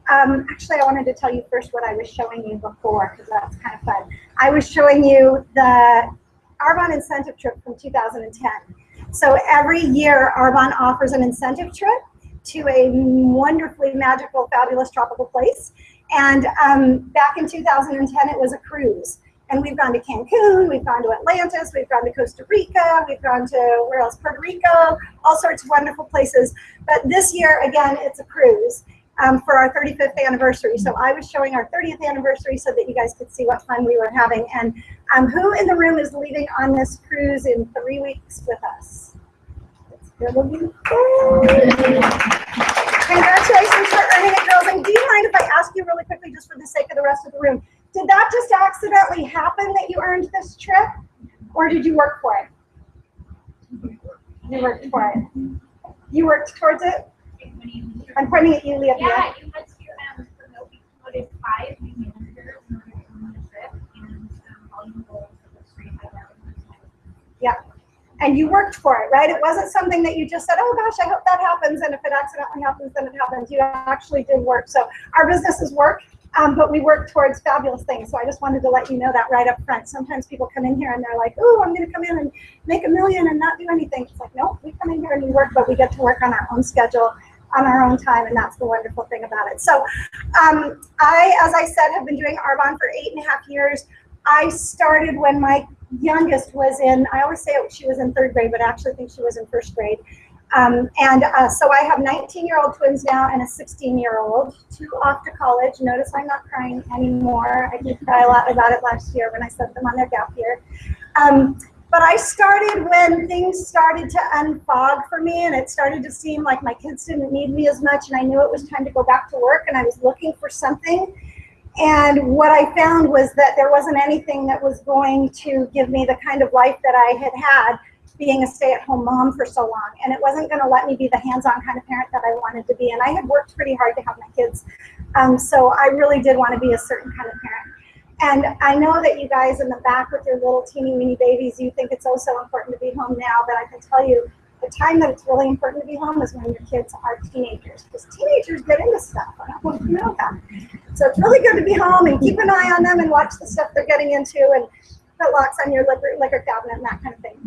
Actually, I wanted to tell you first what I was showing you before, because that's kind of fun. I was showing you the Arbonne incentive trip from 2010. So every year, Arbonne offers an incentive trip to a wonderfully magical, fabulous tropical place. And back in 2010, it was a cruise. And we've gone to Cancun, we've gone to Atlantis, we've gone to Costa Rica, we've gone to, where else, Puerto Rico, all sorts of wonderful places. But this year, again, it's a cruise for our 35th anniversary. So I was showing our 30th anniversary so that you guys could see what fun we were having. And who in the room is leaving on this cruise in 3 weeks with us? Congratulations for earning it, girls. And do you mind if I ask you really quickly, just for the sake of the rest of the room, did that just accidentally happen that you earned this trip? Or did you work for it? You worked for it. You worked towards it? I'm pointing at you, Leah. Yeah, you had to promote. We promoted 5 new managers in order to run the trip, and volume goals was pretty high. Yeah. And you worked for it, right? It wasn't something that you just said, oh gosh, I hope that happens. And if it accidentally happens, then it happens. You actually did work. So our businesses work, but we work towards fabulous things. So I just wanted to let you know that right up front. Sometimes people come in here and they're like, oh, I'm going to come in and make $1 million and not do anything. It's like, no, we come in here and we work, but we get to work on our own schedule, on our own time, and that's the wonderful thing about it. So as I said, have been doing Arbonne for 8.5 years. I started when my youngest was in, I always say she was in 3rd grade, but I actually think she was in 1st grade. So I have 19-year-old twins now and a 16-year-old, 2 off to college. Notice I'm not crying anymore. I did cry a lot about it last year when I sent them on their gap year. But I started when things started to unfog for me, and it started to seem like my kids didn't need me as much, and I knew it was time to go back to work, and I was looking for something. And what I found was that there wasn't anything that was going to give me the kind of life that I had had being a stay-at-home mom for so long. And it wasn't going to let me be the hands-on kind of parent that I wanted to be. And I had worked pretty hard to have my kids. So I really did want to be a certain kind of parent. And I know that you guys in the back with your little teeny weeny babies, you think it's oh so important to be home now, but I can tell you the time that it's really important to be home is when your kids are teenagers, because teenagers get into stuff. I don't know if you know that. So it's really good to be home and keep an eye on them and watch the stuff they're getting into and put locks on your liquor cabinet and that kind of thing.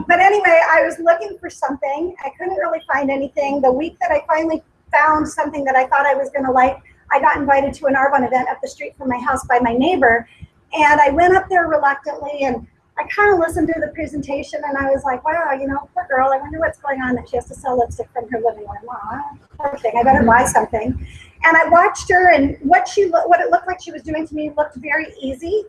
But anyway, I was looking for something. I couldn't really find anything. The week that I finally found something that I thought I was going to like, I got invited to an Arbonne event up the street from my house by my neighbor. And I went up there reluctantly, and I kind of listened to the presentation, and I was like, wow, you know, poor girl, I wonder what's going on that she has to sell lipstick from her living room. Wow, poor thing, I better buy something. And I watched her, and what it looked like she was doing to me looked very easy.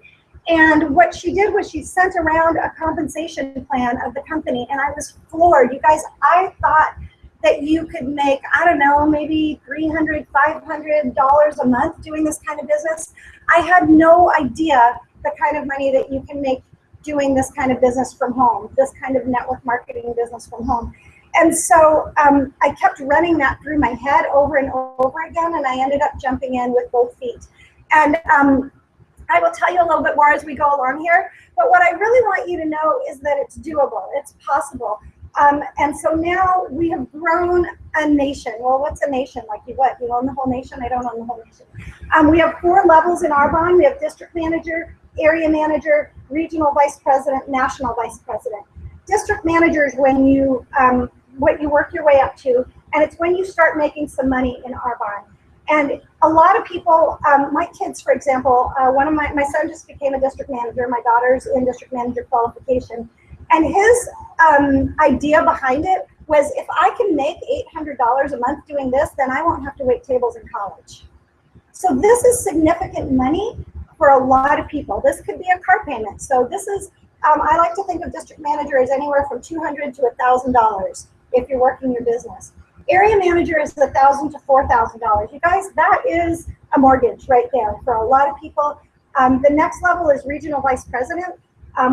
And what she did was she sent around a compensation plan of the company, and I was floored. You guys, I thought that you could make, I don't know, maybe $300, $500 a month doing this kind of business. I had no idea the kind of money that you can make doing this kind of business from home, this kind of network marketing business from home. And so I kept running that through my head over and over again, and I ended up jumping in with both feet. And I will tell you a little bit more as we go along here, but what I really want you to know is that it's doable, it's possible. And so now we have grown a nation. Well, what's a nation? Like you what? You own the whole nation? I don't own the whole nation. We have 4 levels in Arbonne. We have district manager, area manager, regional vice president, national vice president. District manager is when you, what you work your way up to, and it's when you start making some money in Arbonne. And a lot of people, my kids, for example, my son just became a district manager. My daughter's in district manager qualification. And his idea behind it was, if I can make $800 a month doing this, then I won't have to wait tables in college. So this is significant money for a lot of people. This could be a car payment. So this is, I like to think of district manager as anywhere from $200 to $1,000 if you're working your business. Area manager is $1,000 to $4,000. You guys, that is a mortgage right there for a lot of people. The next level is regional vice president,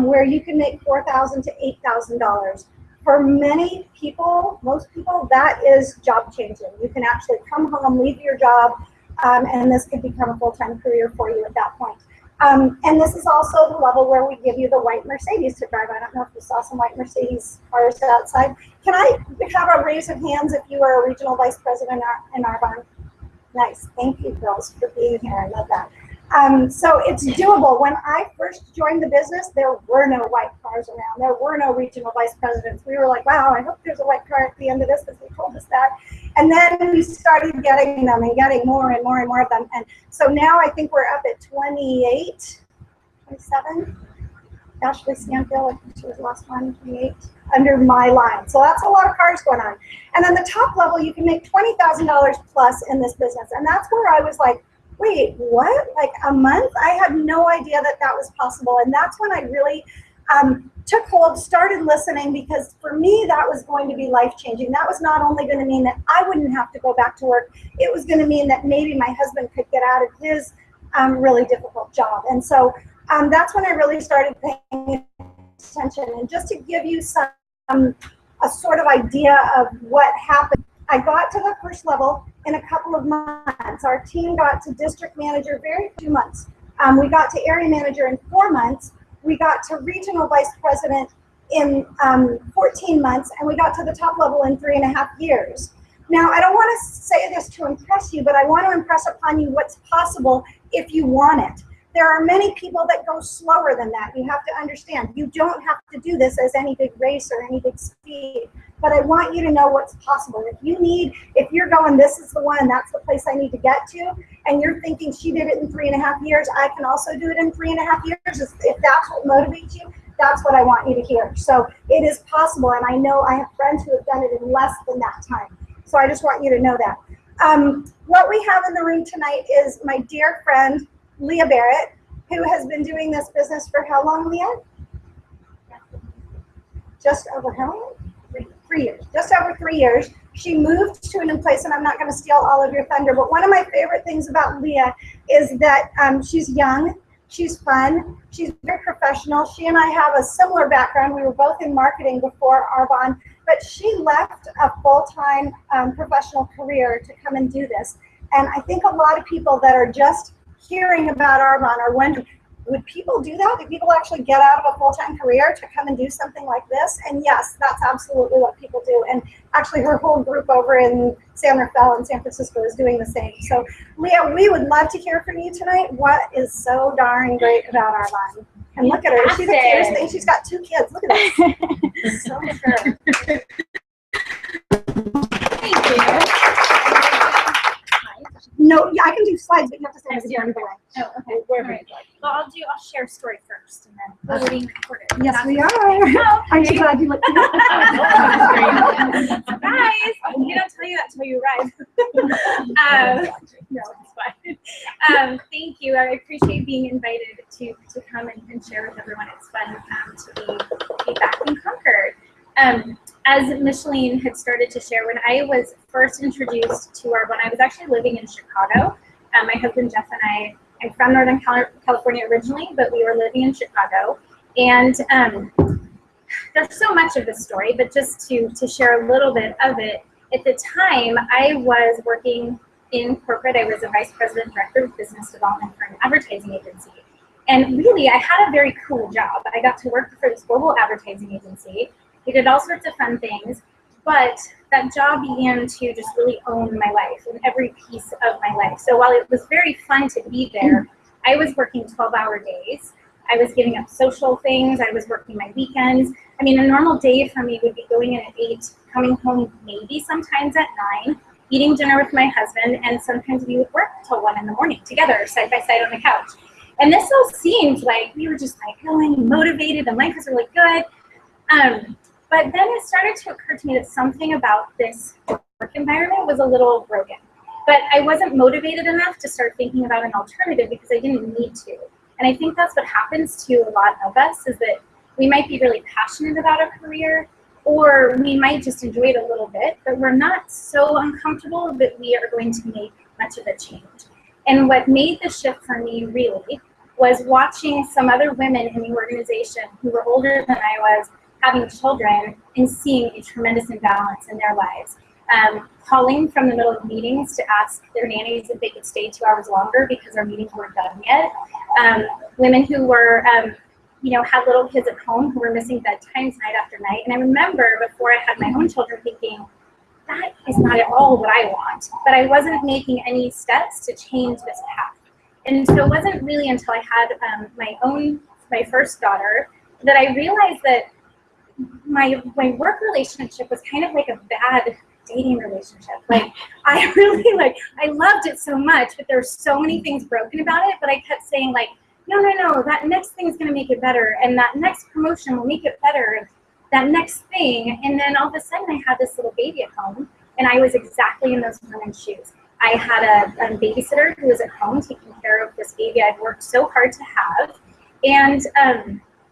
where you can make $4,000 to $8,000. For many people, most people, that is job changing. You can actually come home, leave your job, and this could become a full-time career for you at that point. And this is also the level where we give you the white Mercedes to drive. I don't know if you saw some white Mercedes cars outside. Can I have a raise of hands if you are a regional vice president in Arbonne? Nice. Thank you, girls, for being here. I love that. So it's doable. When I first joined the business, there were no white cars around. There were no regional vice presidents. We were like, wow, I hope there's a white car at the end of this because they told us that. And then we started getting them and getting more and more and more of them. And so now I think we're up at 28, 27. Ashley Stanfield, I think she was the last one, 28, under my line. So that's a lot of cars going on. And then the top level, you can make $20,000 plus in this business. And that's where I was like, wait, what? Like a month? I had no idea that that was possible. And that's when I really took hold, started listening, because for me, that was going to be life-changing. That was not only going to mean that I wouldn't have to go back to work, it was going to mean that maybe my husband could get out of his really difficult job. And so that's when I really started paying attention. And just to give you some a sort of idea of what happened, I got to the first level in a couple of months. Our team got to district manager very few months. We got to area manager in 4 months. We got to regional vice president in 14 months, and we got to the top level in 3.5 years. Now, I don't want to say this to impress you, but I want to impress upon you what's possible if you want it. There are many people that go slower than that. You have to understand, you don't have to do this as any big race or any big speed, but I want you to know what's possible. If you're going, this is the one, that's the place I need to get to, and you're thinking she did it in 3.5 years, I can also do it in 3.5 years. If that's what motivates you, that's what I want you to hear. So it is possible, and I know I have friends who have done it in less than that time. So I just want you to know that. What we have in the room tonight is my dear friend, Leah Barrett, who has been doing this business for how long, Leah? Just over how long? 3 years. Just over 3 years. She moved to a new place, and I'm not going to steal all of your thunder, but one of my favorite things about Leah is that she's young, she's fun, she's very professional. She and I have a similar background. We were both in marketing before Arbonne, but she left a full-time professional career to come and do this. And I think a lot of people that are just hearing about Arbonne are wondering, would people do that? Do people actually get out of a full-time career to come and do something like this? And yes, that's absolutely what people do. And actually her whole group over in San Rafael and San Francisco is doing the same. So Leah, we would love to hear from you tonight. What is so darn great about Arbonne? And look at her, she's the cutest thing. She's got 2 kids, look at this. So sure. Thank you. No, yeah, I can do slides, but you have to say it again. Oh, okay. All right. Well, I'll share a story first, and then we're being recorded. Yes, we are. Oh, Aren't you glad you looked at Surprise! We don't tell you that until you arrive. No, it's fine. Thank you. I appreciate being invited to come and share with everyone. It's fun to be back in Concord. As Micheline had started to share, when I was first introduced to Arbonne, I was actually living in Chicago. My husband Jeff and I'm from Northern California originally, but we were living in Chicago. And there's so much of this story, but just to share a little bit of it, at the time I was working in corporate. I was a vice president, director of business development for an advertising agency. And really, I had a very cool job. I got to work for this global advertising agency. We did all sorts of fun things, but that job began to just really own my life and every piece of my life. So while it was very fun to be there, I was working 12-hour days. I was giving up social things. I was working my weekends. I mean, a normal day for me would be going in at 8, coming home maybe sometimes at 9, eating dinner with my husband, and sometimes we would work till 1 in the morning together, side by side on the couch. And this all seemed like we were just like going motivated and life was really good. But then it started to occur to me that something about this work environment was a little broken. But I wasn't motivated enough to start thinking about an alternative because I didn't need to. And I think that's what happens to a lot of us, is that we might be really passionate about a career, or we might just enjoy it a little bit, but we're not so uncomfortable that we are going to make much of a change. And what made the shift for me really was watching some other women in the organization who were older than I was, having children, and seeing a tremendous imbalance in their lives. Calling from the middle of meetings to ask their nannies if they could stay 2 hours longer because our meetings weren't done yet. Women who were, had little kids at home who were missing bedtimes night after night. And I remember before I had my own children thinking, that is not at all what I want. But I wasn't making any steps to change this path. And so it wasn't really until I had my first daughter that I realized that my work relationship was kind of like a bad dating relationship. Like I really I loved it so much, but there were so many things broken about it. But I kept saying like, no, that next thing is going to make it better, and that next promotion will make it better, and that next thing. And then all of a sudden, I had this little baby at home, and I was exactly in those women's shoes. I had a babysitter who was at home taking care of this baby I'd worked so hard to have, and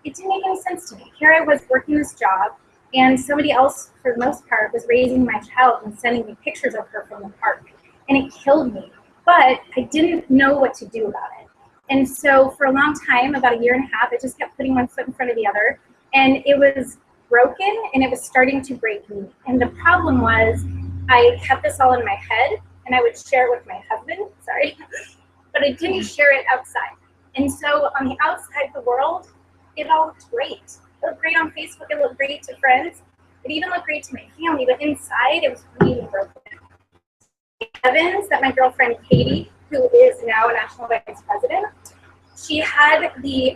it didn't make any sense to me. Here I was working this job, and somebody else, for the most part, was raising my child and sending me pictures of her from the park. And it killed me. But I didn't know what to do about it. And so for a long time, about a year and a half, I just kept putting one foot in front of the other. And it was broken, and it was starting to break me. And the problem was I kept this all in my head, and I would share it with my husband, but I didn't share it outside. And so on the outside, the world, it all looked great. It looked great on Facebook, it looked great to friends, it even looked great to my family, but inside it was really broken. Evans, that my girlfriend Katie, who is now a national vice president, she had the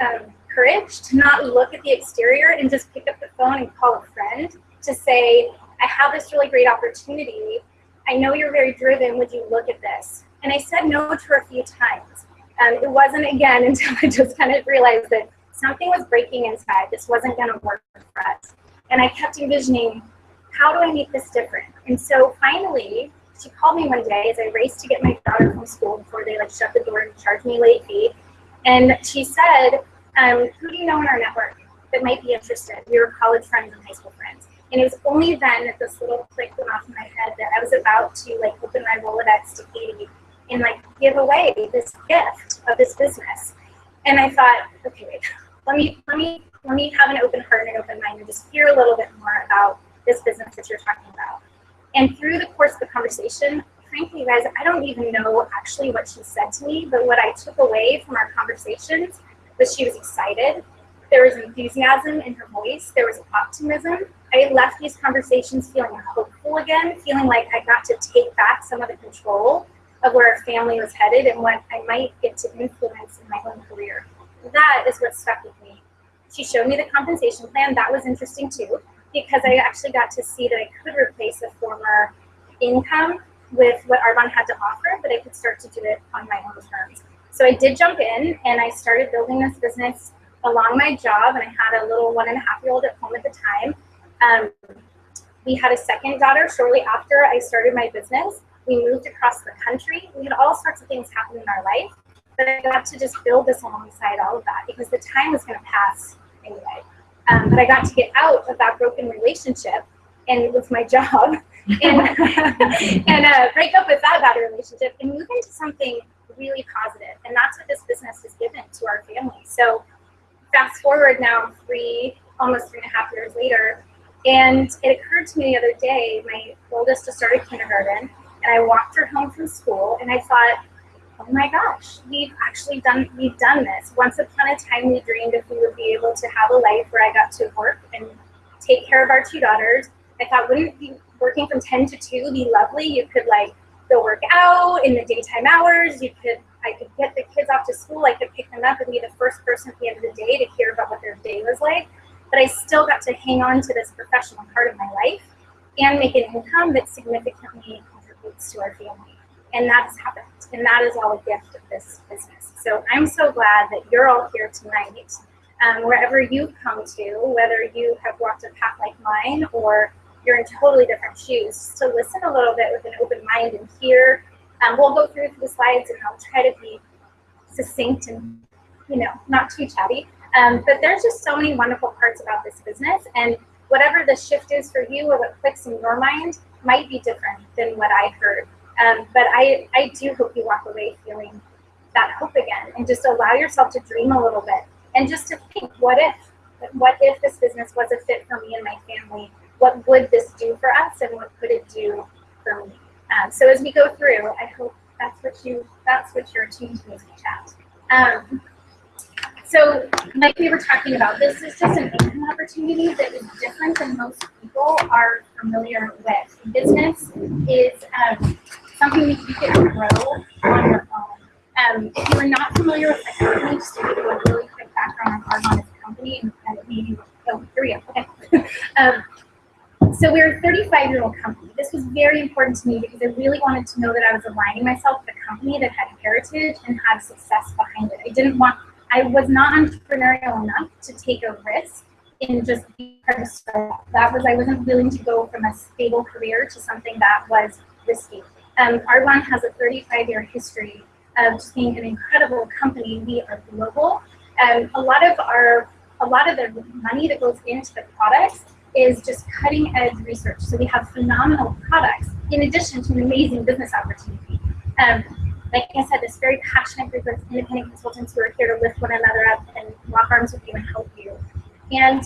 courage to not look at the exterior and just pick up the phone and call a friend to say, I have this really great opportunity. I know you're very driven, would you look at this? And I said no to her a few times. It wasn't again until I just kind of realized that something was breaking inside. This wasn't going to work for us. And I kept envisioning, how do I make this different? And so finally, she called me one day as I raced to get my daughter from school before they shut the door and charged me late fee. And she said, who do you know in our network that might be interested? We were college friends and high school friends. And it was only then that this little click went off in my head that I was about to open my Rolodex to Katie and give away this gift of this business. And I thought, okay, wait, let me have an open heart and an open mind and just hear a little bit more about this business that you're talking about. And through the course of the conversation, frankly, you guys, I don't even know actually what she said to me, but what I took away from our conversations was she was excited. There was enthusiasm in her voice. There was optimism. I left these conversations feeling hopeful again, feeling like I got to take back some of the control of where our family was headed and what I might get to influence in my own career. That is what stuck with me. She showed me the compensation plan. That was interesting too, because I actually got to see that I could replace a former income with what Arbonne had to offer, but I could start to do it on my own terms. So I did jump in and I started building this business along my job, and I had a little 1.5-year-old at home at the time. We had a second daughter shortly after I started my business. We moved across the country. We had all sorts of things happen in our life, but I got to just build this alongside all of that because the time was going to pass anyway. But I got to get out of that broken relationship and with my job and break up with that bad relationship and move into something really positive. And that's what this business has given to our family. So fast forward now almost 3.5 years later, and it occurred to me the other day, my oldest just started kindergarten, and I walked her home from school, and I thought, oh my gosh, we've done this. Once upon a time, we dreamed if we would be able to have a life where I got to work and take care of our 2 daughters. I thought, wouldn't be working from 10 to 2 be lovely? You could go work out in the daytime hours. I could get the kids off to school. I could pick them up and be the first person at the end of the day to hear about what their day was like. But I still got to hang on to this professional part of my life and make an income that significantly contributes to our family. And that has happened. And that is all a gift of this business. So I'm so glad that you're all here tonight. Wherever you've come to, whether you have walked a path like mine or you're in totally different shoes, to listen a little bit with an open mind and hear. We'll go through the slides and I'll try to be succinct and, not too chatty. But there's just so many wonderful parts about this business, and whatever the shift is for you or what clicks in your mind might be different than what I heard. But I do hope you walk away feeling that hope again and just allow yourself to dream a little bit and just to think, what if this business was a fit for me and my family? What would this do for us, and what could it do for me? So as we go through, I hope that's what you're tuned to as we chat. So like we were talking about, this is just an income opportunity that is different than most people people are familiar with. Business is something that you can grow on your own. If you are not familiar with the company, just to give you a really quick background on Argon as a company, and maybe, oh, here we go, okay. So we're a 35-year-old company. This was very important to me because I really wanted to know that I was aligning myself with a company that had heritage and had success behind it. I was not entrepreneurial enough to take a risk in just being part of a startup. I wasn't willing to go from a stable career to something that was risky. Argon has a 35-year history of just being an incredible company. We are global. A lot of the money that goes into the products is just cutting edge research. So we have phenomenal products in addition to an amazing business opportunity. Like I said, this very passionate group of independent consultants who are here to lift one another up and lock arms with you and help you. And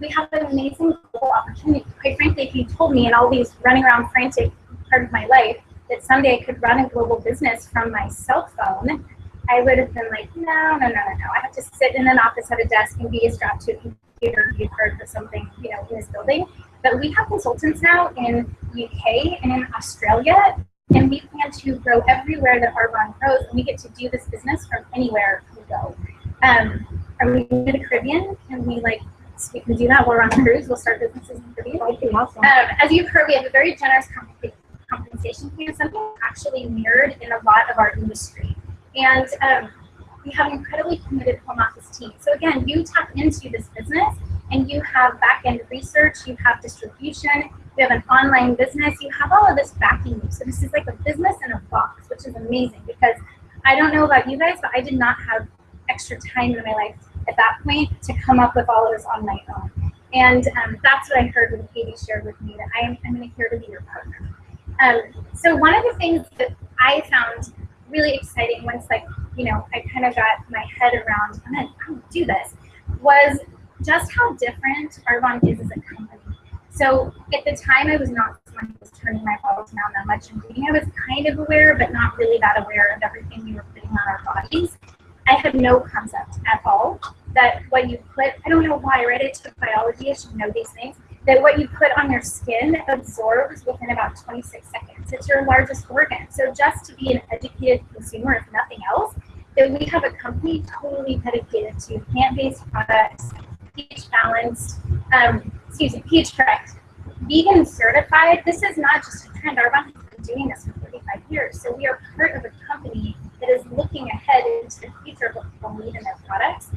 we have an amazing global opportunity. Quite frankly, if you told me in all these running around frantic part of my life that someday I could run a global business from my cell phone, I would have been like, no. I have to sit in an office at a desk and be strapped to a computer, be heard for something, in this building. But we have consultants now in UK and in Australia, and we plan to grow everywhere that Argon grows, and we get to do this business from anywhere we go. Are we going to the Caribbean? Can we can do that while we're on cruise? We'll start businesses in the Caribbean. That'd be awesome. As you've heard, we have a very generous compensation plan, something actually mirrored in a lot of our industry. And we have an incredibly committed home office team. So again, you tap into this business and you have back-end research, you have distribution, you have an online business, you have all of this backing you. So this is like a business in a box, which is amazing because I don't know about you guys, but I did not have extra time in my life at that point to come up with all of this on my own. And that's what I heard when Katie shared with me, that I'm here to be your partner. So one of the things that I found really exciting once I kind of got my head around, I'm gonna do this, was just how different Argon is as a company. So at the time, I was not someone who was turning my bottles down that much and reading. I was kind of aware, but not really that aware of everything we were putting on our bodies. I had no concept at all that what you put, I don't know why, right? I took biology, I should know these things, that what you put on your skin absorbs within about 26 seconds. It's your largest organ. So just to be an educated consumer, if nothing else, that we have a company totally dedicated to plant-based products, pH balanced, pH correct, vegan certified. This is not just a trend. Argon has been doing this for 35 years. So we are part of a company that is looking ahead into the future of what people need in their products.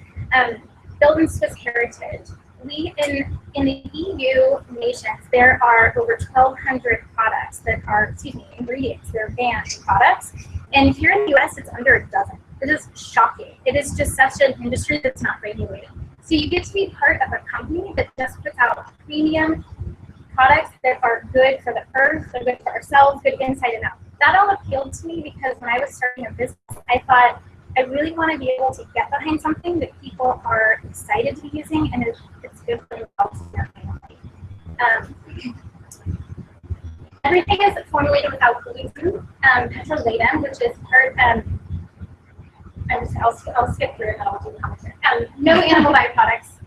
Built in Swiss heritage. We, in the EU nations, there are over 1,200 products that are, ingredients, they're banned products. And here in the US, it's under a dozen. It is shocking. It is just such an industry that's not regulated. So you get to be part of a company that just puts out premium products that are good for the earth, they're good for ourselves, good inside and out. That all appealed to me because when I was starting a business, I thought, I really want to be able to get behind something that people are excited to be using and it's good for themselves and their family. Everything is formulated without gluten, petrolatum, which is part, I'll skip through it and I'll do the commentary. No animal byproducts,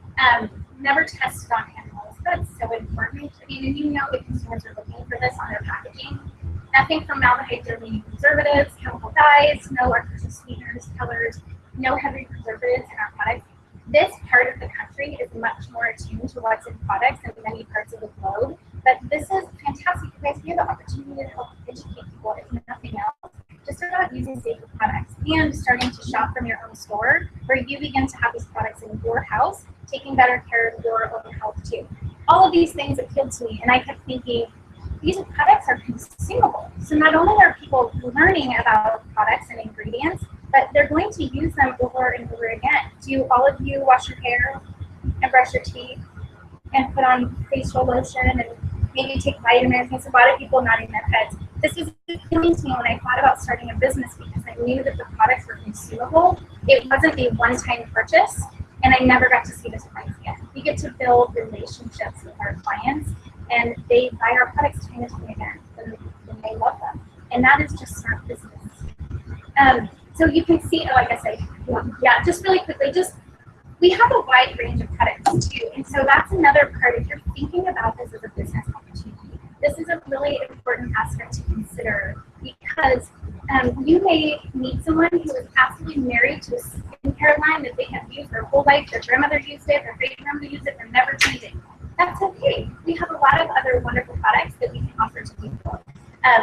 never tested on animals. That's so important. I mean, and you know that consumers are looking for this on their packaging. Nothing formaldehyde, deleting preservatives, chemical dyes, no artificial sweeteners, colors, no heavy preservatives in our products. This part of the country is much more attuned to what's in products than many parts of the globe. But this is fantastic because we have the opportunity to help educate people, if nothing else, just about using safer products and starting to shop from your own store where you begin to have these products in your house, taking better care of your own health too. All of these things appealed to me, and I kept thinking, these products are consumable. So not only are people learning about products and ingredients, but they're going to use them over and over again. Do all of you wash your hair and brush your teeth and put on facial lotion and maybe take vitamins? And so a lot of people nodding their heads. This was appealing to me when I thought about starting a business because I knew that the products were consumable. It wasn't a one-time purchase, and I never got to see this price again. We get to build relationships with our clients, and they buy our products time and time again, and they love them. And that is just smart business. So you can see, like I say, yeah, just really quickly, just we have a wide range of products too. And so that's another part. If you're thinking about this as a business opportunity, this is a really important aspect to consider, because you may meet someone who is absolutely married to a skincare line that they have used their whole life. Their grandmother used it, their great grandmother used it, they're never changing. That's okay. We have a lot of other wonderful products that we can offer to people.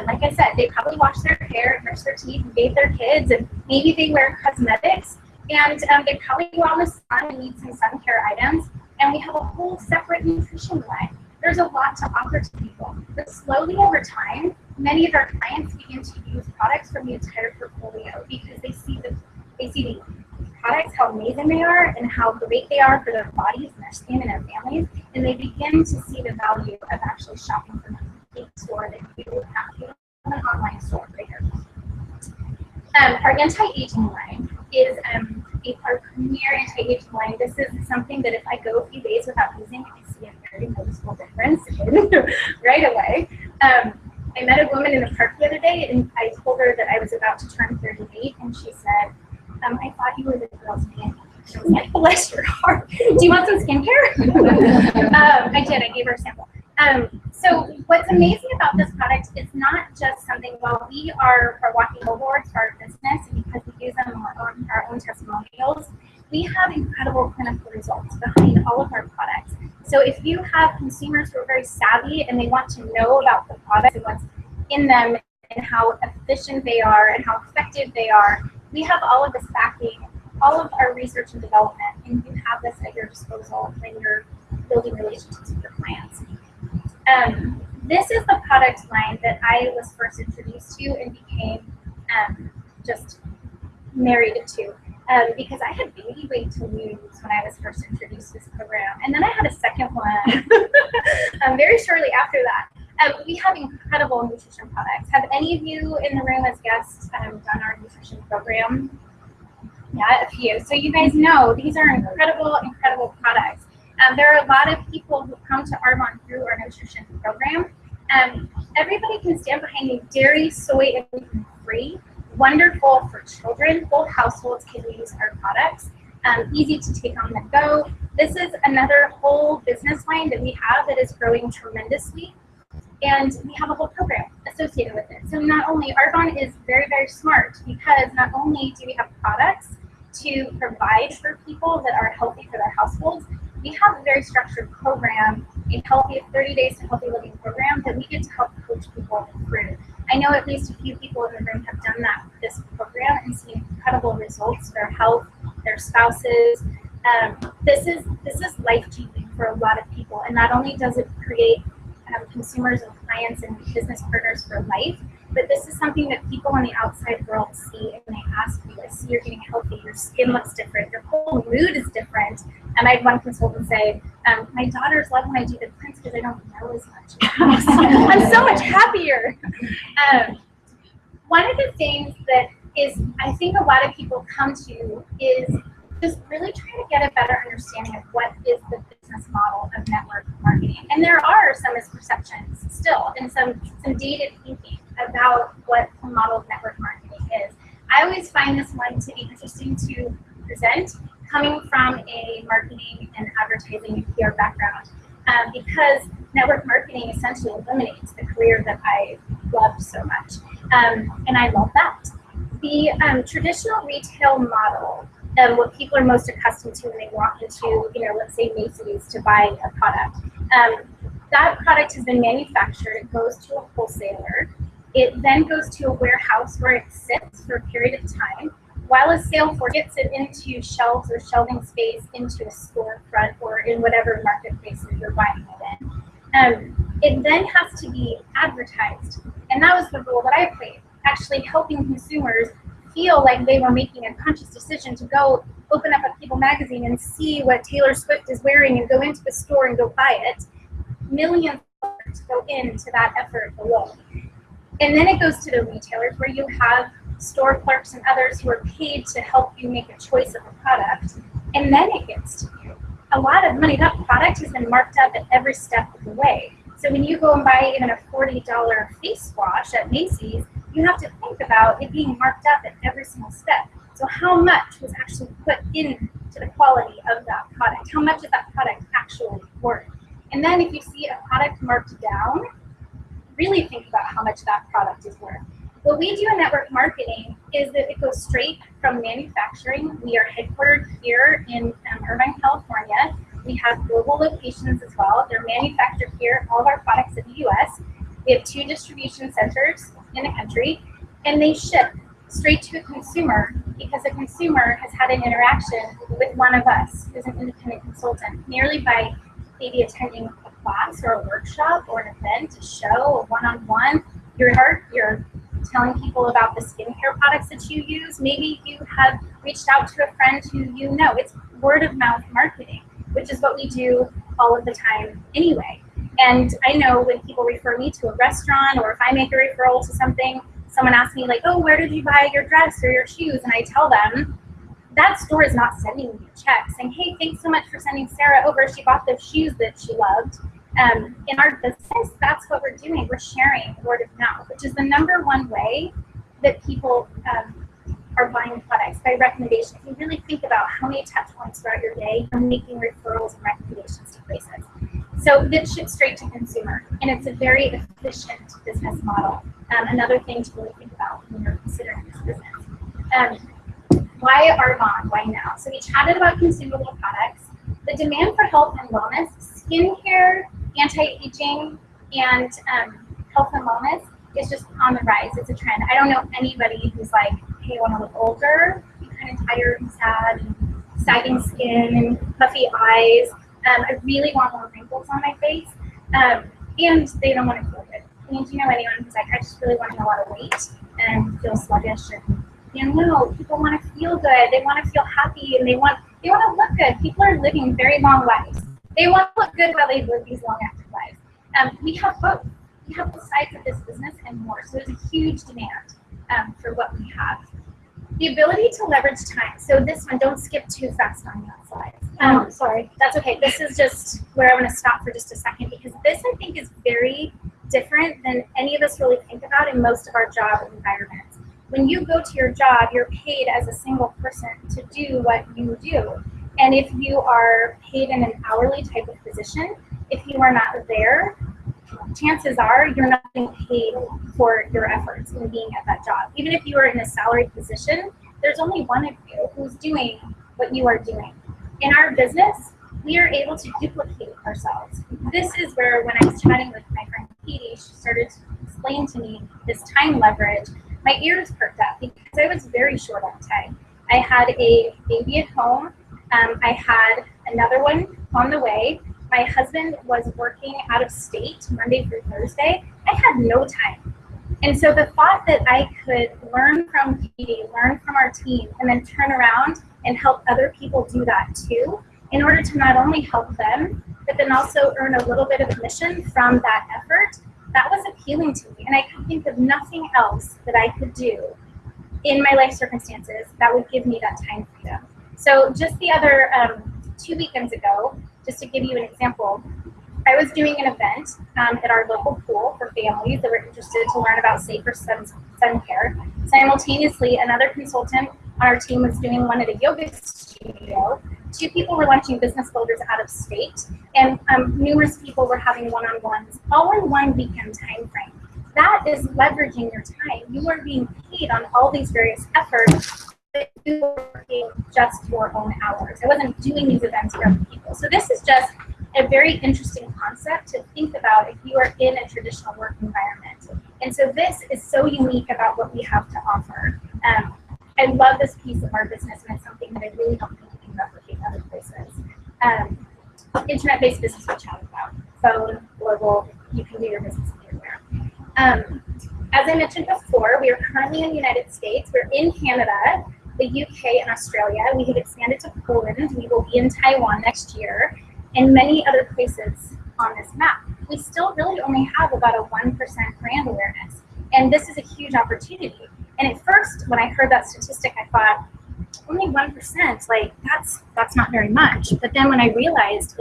Like I said, they probably wash their hair, brush their teeth, and bathe their kids, and maybe they wear cosmetics, and they probably go out in the sun and need some sun care items. And we have a whole separate nutrition line. There's a lot to offer to people. But slowly over time, many of our clients begin to use products from the entire portfolio because they see the products, how amazing they are and how great they are for their bodies and their skin and their families, and they begin to see the value of actually shopping from a big store that you would have to an online store right here. Our anti-aging line is our premier anti-aging line. This is something that if I go a few days without using, I see a very noticeable difference right away. I met a woman in the park the other day, and I told her that I was about to turn 38, and she said, I thought you were the girl's man. I was like, bless your heart. Do you want some skincare? I did. I gave her a sample. So what's amazing about this product is not just something, while we are walking billboards for our business, and because we use them on our own testimonials, we have incredible clinical results behind all of our products. So if you have consumers who are very savvy and they want to know about the products and what's in them and how efficient they are and how effective they are, we have all of this backing, all of our research and development, and you have this at your disposal when you're building relationships with your clients. This is the product line that I was first introduced to and became just married to, because I had baby weight to lose when I was first introduced to this program, and then I had a second one very shortly after that. We have incredible nutrition products. Have any of you in the room as guests done our nutrition program? Yeah, a few. So you guys know these are incredible, incredible products. There are a lot of people who come to Arbonne through our nutrition program. Everybody can stand behind me. Dairy, soy, and gluten-free. Wonderful for children. Whole households can use our products. Easy to take on the go. This is another whole business line that we have that is growing tremendously. And we have a whole program associated with it. So not only, Arbonne is very, very smart, because not only do we have products to provide for people that are healthy for their households, we have a very structured program, a 30 Days to Healthy Living program that we get to help coach people through. I know at least a few people in the room have done that with this program and seen incredible results for their health, their spouses. This is life-changing for a lot of people, and not only does it create consumers and clients and business partners for life, but this is something that people in the outside world see, and they ask you, I see you're getting healthy, your skin looks different, your whole mood is different. And I had one consultant say, my daughters love when I do the prints because I don't know as much. I'm so much happier. One of the things that is, I think a lot of people come to is just really trying to get a better understanding of what is the business model of network marketing. And there are some misperceptions still, and some dated thinking about what the model of network marketing is. I always find this one to be interesting to present, coming from a marketing and advertising and PR background, because network marketing essentially eliminates the career that I loved so much, and I love that. The traditional retail model, what people are most accustomed to when they walk into, let's say Macy's to buy a product. That product has been manufactured, it goes to a wholesaler, it then goes to a warehouse where it sits for a period of time, while a sale force gets it into shelves or shelving space into a storefront or in whatever marketplace that you're buying it in. It then has to be advertised, and that was the role that I played, actually helping consumers feel like they were making a conscious decision to go open up a People magazine and see what Taylor Swift is wearing and go into the store and go buy it. Millions of dollars go into that effort alone. And then it goes to the retailers where you have store clerks and others who are paid to help you make a choice of a product. And then it gets to you. A lot of money, that product has been marked up at every step of the way. So when you go and buy even a $40 face wash at Macy's, you have to think about it being marked up at every single step. So how much was actually put into to the quality of that product. How much is that product actually worth? And then if you see a product marked down, really think about how much that product is worth. What we do in network marketing is that it goes straight from manufacturing. We are headquartered here in Irvine, California. We have global locations as well. They're manufactured here, all of our products in the US. We have 2 distribution centers in the country, and they ship straight to a consumer because a consumer has had an interaction with one of us who's an independent consultant, merely by maybe attending a class or a workshop or an event, a show, a one-on-one. You're telling people about the skincare products that you use. Maybe you have reached out to a friend who you know. It's word of mouth marketing, which is what we do all of the time anyway. And I know when people refer me to a restaurant, or if I make a referral to something, someone asks me like, oh, where did you buy your dress or your shoes? And I tell them, that store is not sending me a check saying, hey, thanks so much for sending Sarah over. She bought those shoes that she loved. In our business, that's what we're doing. We're sharing word of mouth, which is the #1 way that people are buying products, by recommendation. If you really think about how many touch points throughout your day you're making referrals and recommendations to places. So this ships straight to consumer, and it's a very efficient business model. Another thing to really think about when you're considering this business. Why Arbonne? Why now? So we chatted about consumable products. The demand for health and wellness, skincare, anti-aging, and health and wellness is just on the rise. It's a trend. I don't know anybody who's like, hey, I want to look older, be kind of tired and sad, and sagging skin, and puffy eyes. I really want more wrinkles on my face, and they don't want to feel good. I mean, do you know anyone who's like, I just really want to gain a lot of weight and feel sluggish? And no, people want to feel good. They want to feel happy, and they want to look good. People are living very long lives. They want to look good while they live these long, active lives. We have both. We have both sides of this business and more. So there's a huge demand for what we have. The ability to leverage time. So this one, don't skip too fast on that slide. Sorry, that's okay. This is just where I'm going to stop for just a second, because this, I think, is very different than any of us really think about in most of our job environments. When you go to your job, you're paid as a single person to do what you do. And if you are paid in an hourly type of position, if you are not there, chances are you're not being paid for your efforts in being at that job. Even if you are in a salaried position, there's only one of you who's doing what you are doing. In our business, we are able to duplicate ourselves. This is where, when I was chatting with my friend Katie, she started to explain to me this time leverage. My ears perked up because I was very short on time. I had a baby at home. I had another one on the way. My husband was working out of state Monday through Thursday. I had no time. And so the thought that I could learn from Katie, learn from our team, and then turn around and help other people do that too, in order to not only help them, but then also earn a little bit of commission from that effort, that was appealing to me. And I could think of nothing else that I could do in my life circumstances that would give me that time freedom. So just the other 2 weekends ago, just to give you an example, I was doing an event at our local pool for families that were interested to learn about safer sun care. Simultaneously, another consultant on our team was doing one at a yoga studio. 2 people were launching business builders out of state, and numerous people were having one-on-ones, all in one weekend time frame. That is leveraging your time. You are being paid on all these various efforts, but you are working just your own hours. I wasn't doing these events for other people. So this is just a very interesting concept to think about if you are in a traditional work environment. And so this is so unique about what we have to offer. I love this piece of our business, and it's something that I really hope that you can replicate in other places. Internet-based business we chat about. Phone, global, you can do your business anywhere. As I mentioned before, we are currently in the United States. We're in Canada, the UK, and Australia. We have expanded to Poland. We will be in Taiwan next year, and many other places on this map. We still really only have about a 1% brand awareness, and this is a huge opportunity. And at first, when I heard that statistic, I thought, only 1%, like that's not very much. But then when I realized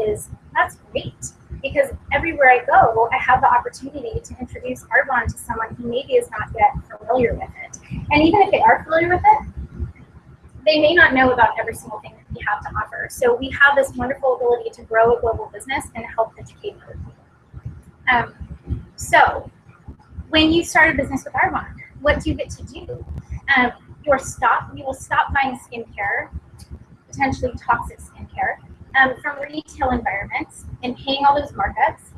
that's great, because everywhere I go, I have the opportunity to introduce Arbonne to someone who maybe is not yet familiar with it. And even if they are familiar with it, they may not know about every single thing that we have to offer. So we have this wonderful ability to grow a global business and help educate other people. So when you start a business with Arbonne, what do you get to do? You will stop buying skincare, potentially toxic skincare, from retail environments and paying all those markups.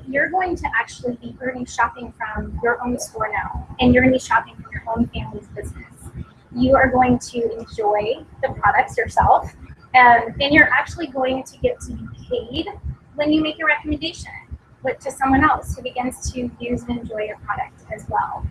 You're going to actually be earning shopping from your own store now, and you're going to be shopping from your own family's business. You are going to enjoy the products yourself, and you're actually going to get to be paid when you make a recommendation to someone else who begins to use and enjoy your product as well.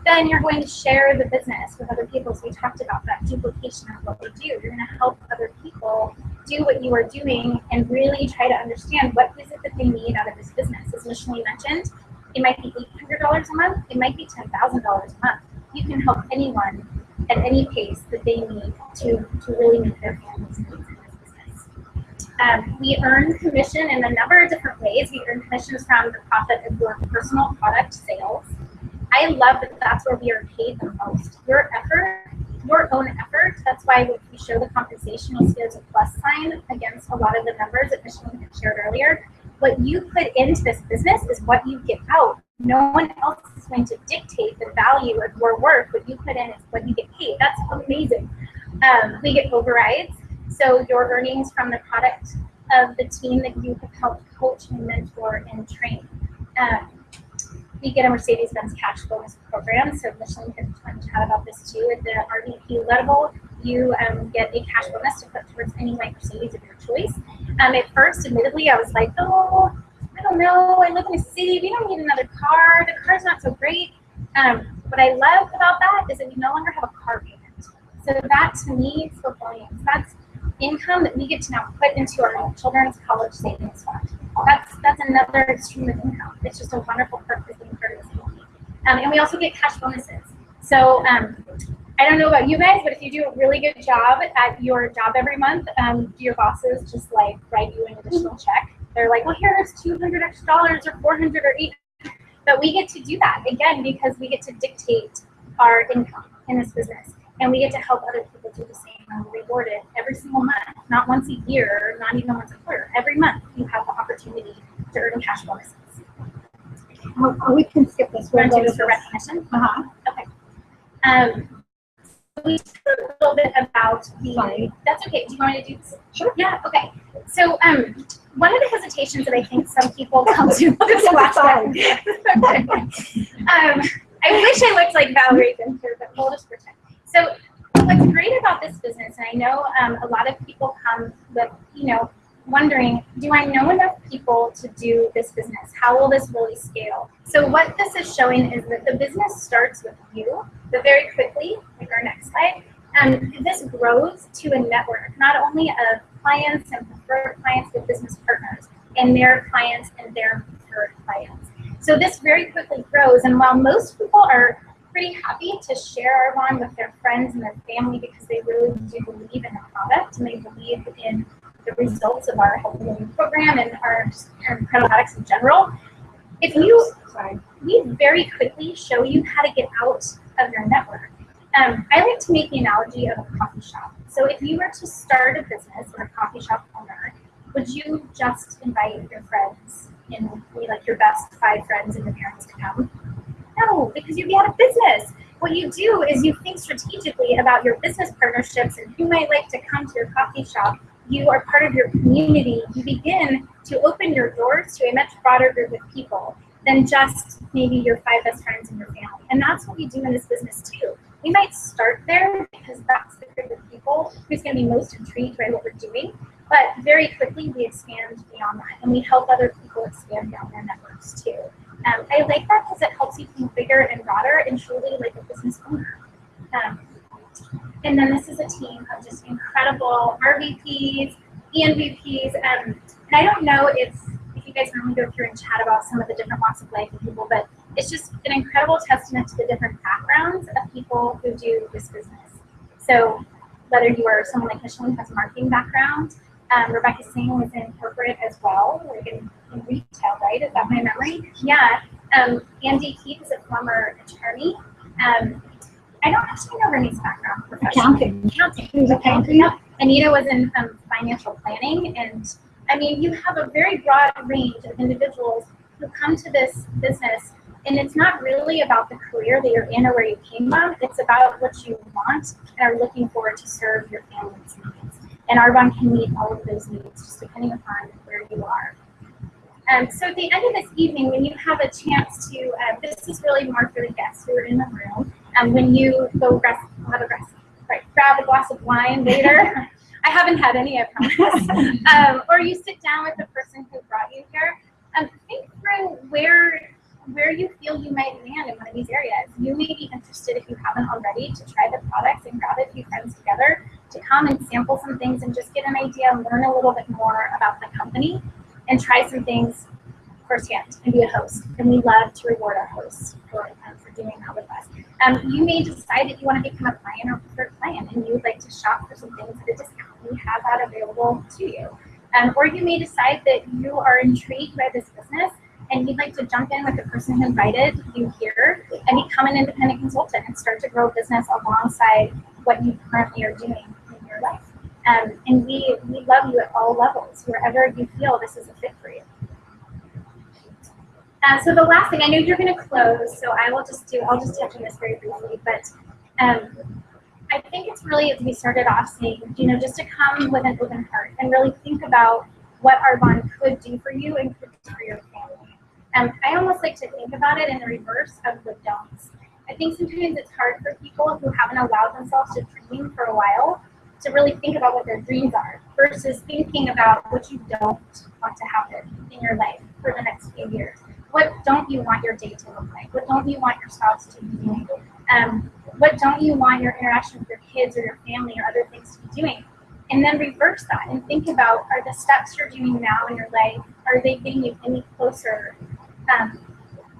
Then you're going to share the business with other people. So we talked about that duplication of what we do. You're going to help other people do what you are doing and really try to understand what is it that they need out of this business. As Micheline mentioned, it might be $800 a month. It might be $10,000 a month. You can help anyone at any pace that they need to really meet their family's needs in this business. We earn commission in a number of different ways. We earn commissions from the profit of your personal product sales. I love that that's where we are paid the most. Your effort, your own effort, that's why when we show the compensation, you'll see there's a plus sign against a lot of the numbers that Micheline had shared earlier. What you put into this business is what you get out. No one else is going to dictate the value of your work. What you put in is what you get paid. That's amazing. We get overrides. So your earnings from the product of the team that you have helped coach and mentor and train. We get a Mercedes-Benz cash bonus program. So Micheline can chat about this too. At the RVP level, you get a cash bonus to put towards any white Mercedes of your choice. At first, admittedly, I was like, oh, I don't know. I live in a city. We don't need another car. The car's not so great. What I love about that is that we no longer have a car payment. So that, to me, is volumes. That's income that we get to now put into our children's college savings fund. That's another stream of income. It's just a wonderful perk of being part of this community. And we also get cash bonuses. So I don't know about you guys, but if you do a really good job at your job every month, do your bosses just like write you an additional check? They're like, well, here's $200 extra or $400 or $800. But we get to do that again because we get to dictate our income in this business, and we get to help other people do the same and we're rewarded every single month, not once a year, not even once a quarter. Every month you have the opportunity to earn cash bonuses. We can skip this. We're going to do this for recognition. Okay. We talked a little bit about the. Sorry. That's okay. Do you want me to do this? Sure. Yeah. Okay. So one of the hesitations that I think some people come to. I wish I looked like Valerie Vinter, but we'll just pretend. So what's great about this business, and I know a lot of people come with, wondering, do I know enough people to do this business? How will this really scale? So what this is showing is that the business starts with you, but very quickly, like our next slide, this grows to a network, not only of clients and preferred clients, but business partners, and their clients and their preferred clients. So this very quickly grows, and while most people are pretty happy to share Arbonne with their friends and their family because they really do believe in the product and they believe in the results of our healthy living program and our incredible products in general. We very quickly show you how to get out of your network. I like to make the analogy of a coffee shop. So if you were to start a business or a coffee shop owner, would you just invite your friends and like your best 5 friends and your parents to come? No, because you'd be out of business. What you do is you think strategically about your business partnerships and who might like to come to your coffee shop. You are part of your community. You begin to open your doors to a much broader group of people than just maybe your 5 best friends and your family. And that's what we do in this business too. We might start there because that's the group of people who's going to be most intrigued by what we're doing. But very quickly we expand beyond that, and we help other people expand down their networks too. I like that because it helps you think bigger and broader and truly like a business owner. And then this is a team of just incredible RVPs, ENVPs, and I don't know if you guys normally go through and chat about some of the different walks of life of people, but it's just an incredible testament to the different backgrounds of people who do this business. So whether you are someone like Micheline who has a marketing background, Rebecca Singh was in corporate as well, like in retail, right? Is that my memory? Yeah. Andy Keith is a former attorney. I don't actually know Renee's background. Accounting. Who's accounting? Yep. Anita was in financial planning, and I mean, you have a very broad range of individuals who come to this business, and it's not really about the career that you're in or where you came from. It's about what you want and are looking forward to serve your family's needs. And Arbonne can meet all of those needs, just depending upon where you are. So at the end of this evening, when you have a chance to, this is really more for the guests who are in the room, when you go grab a glass of wine later. I haven't had any, I promise. Or you sit down with the person who brought you here. Think through where you feel you might land in one of these areas. You may be interested, if you haven't already, to try the products and grab a few friends together to come and sample some things and just get an idea and learn a little bit more about the company and try some things firsthand and be a host. And we love to reward our hosts for doing that with us. You may decide that you want to become a client or preferred client and you would like to shop for some things at a discount. We have that available to you. Or you may decide that you are intrigued by this business and you'd like to jump in with the person who invited you here and become an independent consultant and start to grow a business alongside what you currently are doing in your life. And we love you at all levels, wherever you feel this is a fit for you. So the last thing, I know you're going to close, so I'll just touch on this very briefly, but I think it's really, as we started off saying, just to come with an open heart and really think about what Arbonne could do for you and could do for your family. I almost like to think about it in the reverse of the don'ts. I think sometimes it's hard for people who haven't allowed themselves to dream for a while to really think about what their dreams are versus thinking about what you don't want to happen in your life for the next few years. What don't you want your day to look like? What don't you want your spouse to be doing? What don't you want your interaction with your kids or your family or other things to be doing? And then reverse that and think about, are the steps you're doing now in your life, are they getting you any closer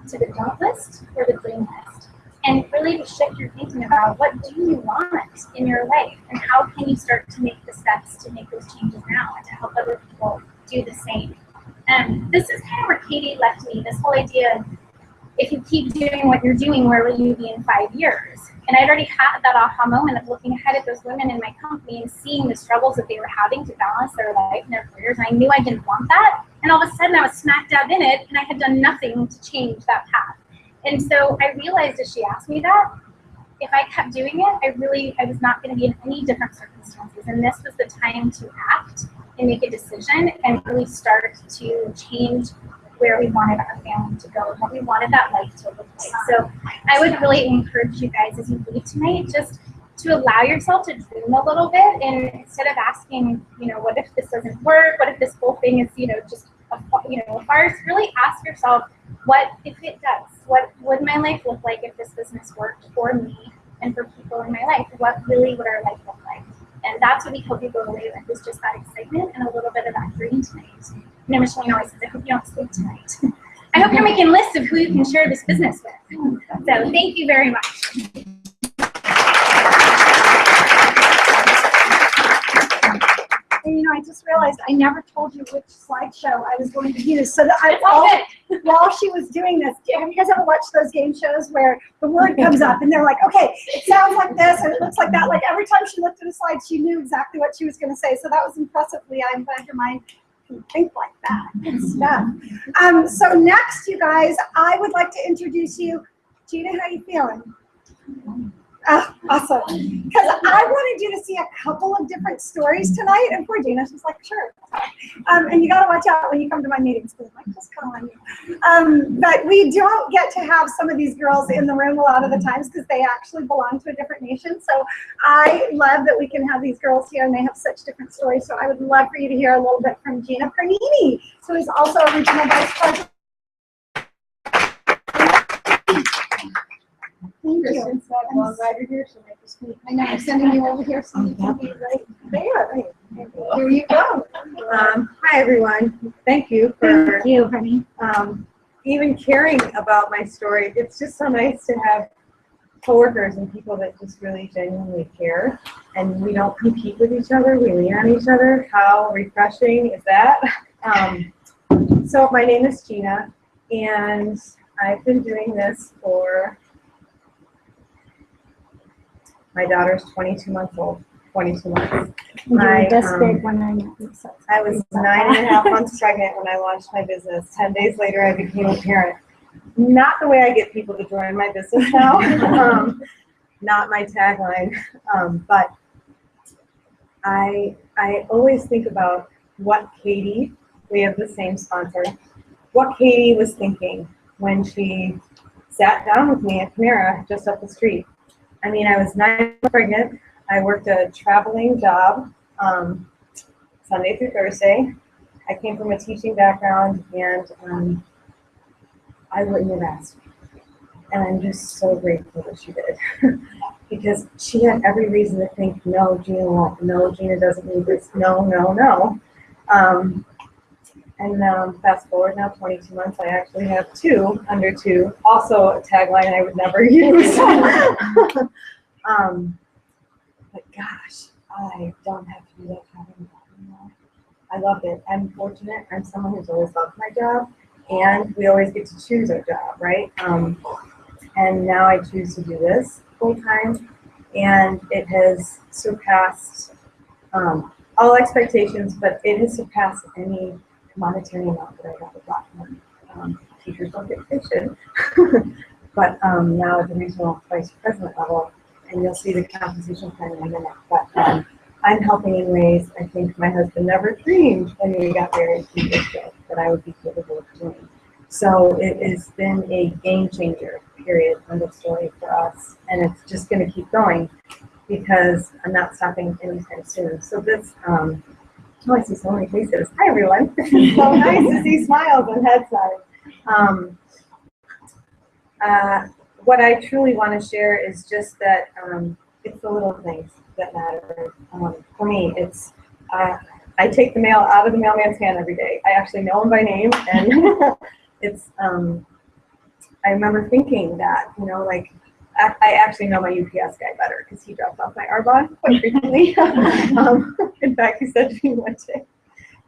to the don't list or the dream list? And really to shift your thinking about, what do you want in your life and how can you start to make the steps to make those changes now and to help other people do the same? This is kind of where Katie left me, this whole idea of, if you keep doing what you're doing, where will you be in 5 years? And I'd already had that aha moment of looking ahead at those women in my company and seeing the struggles that they were having to balance their life and their careers. And I knew I didn't want that. And all of a sudden I was smack dab in it and I had done nothing to change that path. And so I realized as she asked me that, if I kept doing it, I was not going to be in any different circumstances. And this was the time to act and make a decision and really start to change where we wanted our family to go and what we wanted that life to look like. So I would really encourage you guys as you leave tonight just to allow yourself to dream a little bit, and instead of asking, what if this doesn't work? What if this whole thing is, just a farce? Really ask yourself, what if it does? What would my life look like if this business worked for me and for people in my life? What really would our life look like? And that's what we hope you go away with, is just that excitement and a little bit of that dream tonight. Micheline always says, I hope you don't sleep tonight. I hope you're making lists of who you can share this business with. So thank you very much. And I just realized I never told you which slideshow I was going to use. So that while she was doing this, have you guys ever watched those game shows where the word comes up and they're like, okay, it sounds like this and it looks like that. Like every time she looked at a slide, she knew exactly what she was going to say. So that was impressive, Leah. I'm glad your mind can think like that. Good stuff. So next, you guys, I would like to introduce you. Gina, how you feeling? Oh, awesome. Because I wanted you to see a couple of different stories tonight. And poor Gina, she's like, sure. And you got to watch out when you come to my meetings because I might just call on you. But we don't get to have some of these girls in the room a lot of the times because they actually belong to a different nation. So I love that we can have these girls here and they have such different stories. So I would love for you to hear a little bit from Gina Pernini, who is also a regional vice president. Thank you. Right here, so make this meet. I know I'm sending you over here so you can be right there. Here you go. Hi everyone. Thank you for honey. Even caring about my story. It's just so nice to have coworkers and people that just really genuinely care, and we don't compete with each other. We lean on each other. How refreshing is that? So my name is Gina, and I've been doing this for. My daughter's 22 months old. 22 months. You were this I, big when I met you. So I was 9.5 months pregnant when I launched my business. 10 days later, I became a parent. Not the way I get people to join my business now. Not my tagline. But I always think about what Katie, we have the same sponsor, what Katie was thinking when she sat down with me at Panera just up the street. I mean, I was 9 months pregnant. I worked a traveling job Sunday through Thursday. I came from a teaching background, and I wouldn't have asked. And I'm just so grateful that she did. Because she had every reason to think, no, Gina won't. No, Gina doesn't need this. No, no, no. And fast forward now 22 months, I actually have 2 under 2. Also a tagline I would never use. But gosh, I don't have to do that kind of anymore. I love it. I'm fortunate. I'm someone who's always loved my job, and we always get to choose our job, right? And now I choose to do this full time, and it has surpassed all expectations, but it has surpassed any monetary amount that I got with Blackmore. Teachers don't get they should. But now at the regional vice president level, and you'll see the compensation plan in a minute, but I'm helping in ways I think my husband never dreamed when we got married 2 years ago that I would be capable of doing. So it has been a game changer, period, end of story for us. And it's just going to keep going because I'm not stopping anytime soon. So this, oh, I see so many faces. Hi, everyone. It's so nice to see smiles on head side. What I truly want to share is just that it's the little things that matter. For me, it's I take the mail out of the mailman's hand every day. I actually know him by name, and it's. I remember thinking that, you know, like I actually know my UPS guy better because he drops off my Arbonne quite frequently. In fact, he said to me one day,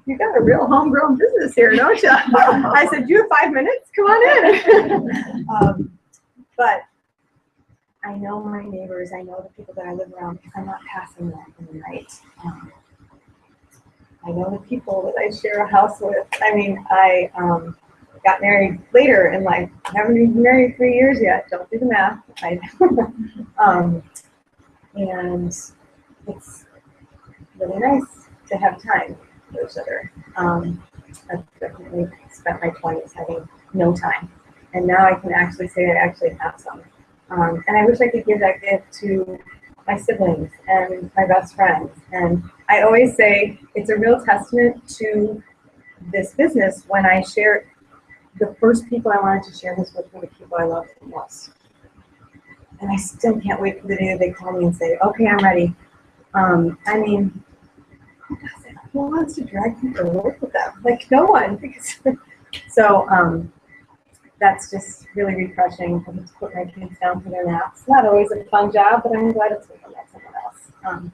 "You got a real homegrown business here, don't you?" I said, "You have 5 minutes? Come on in." But I know my neighbors. I know the people that I live around because I'm not passing them in the night. I know the people that I share a house with. I mean, I got married later in life. I haven't been married 3 years yet. Don't do the math. And it's really nice to have time for each other. I've definitely spent my 20s having no time. And now I can actually say I actually have some. And I wish I could give that gift to my siblings and my best friends. And I always say it's a real testament to this business when I share the first people I wanted to share this with were the people I love the most. And I still can't wait for the day that they call me and say, "Okay, I'm ready." I mean, who wants to drag people to work with them? Like, no one. So that's just really refreshing. I get to put my kids down for their naps. Not always a fun job, but I'm glad it's with them, like someone else. I'm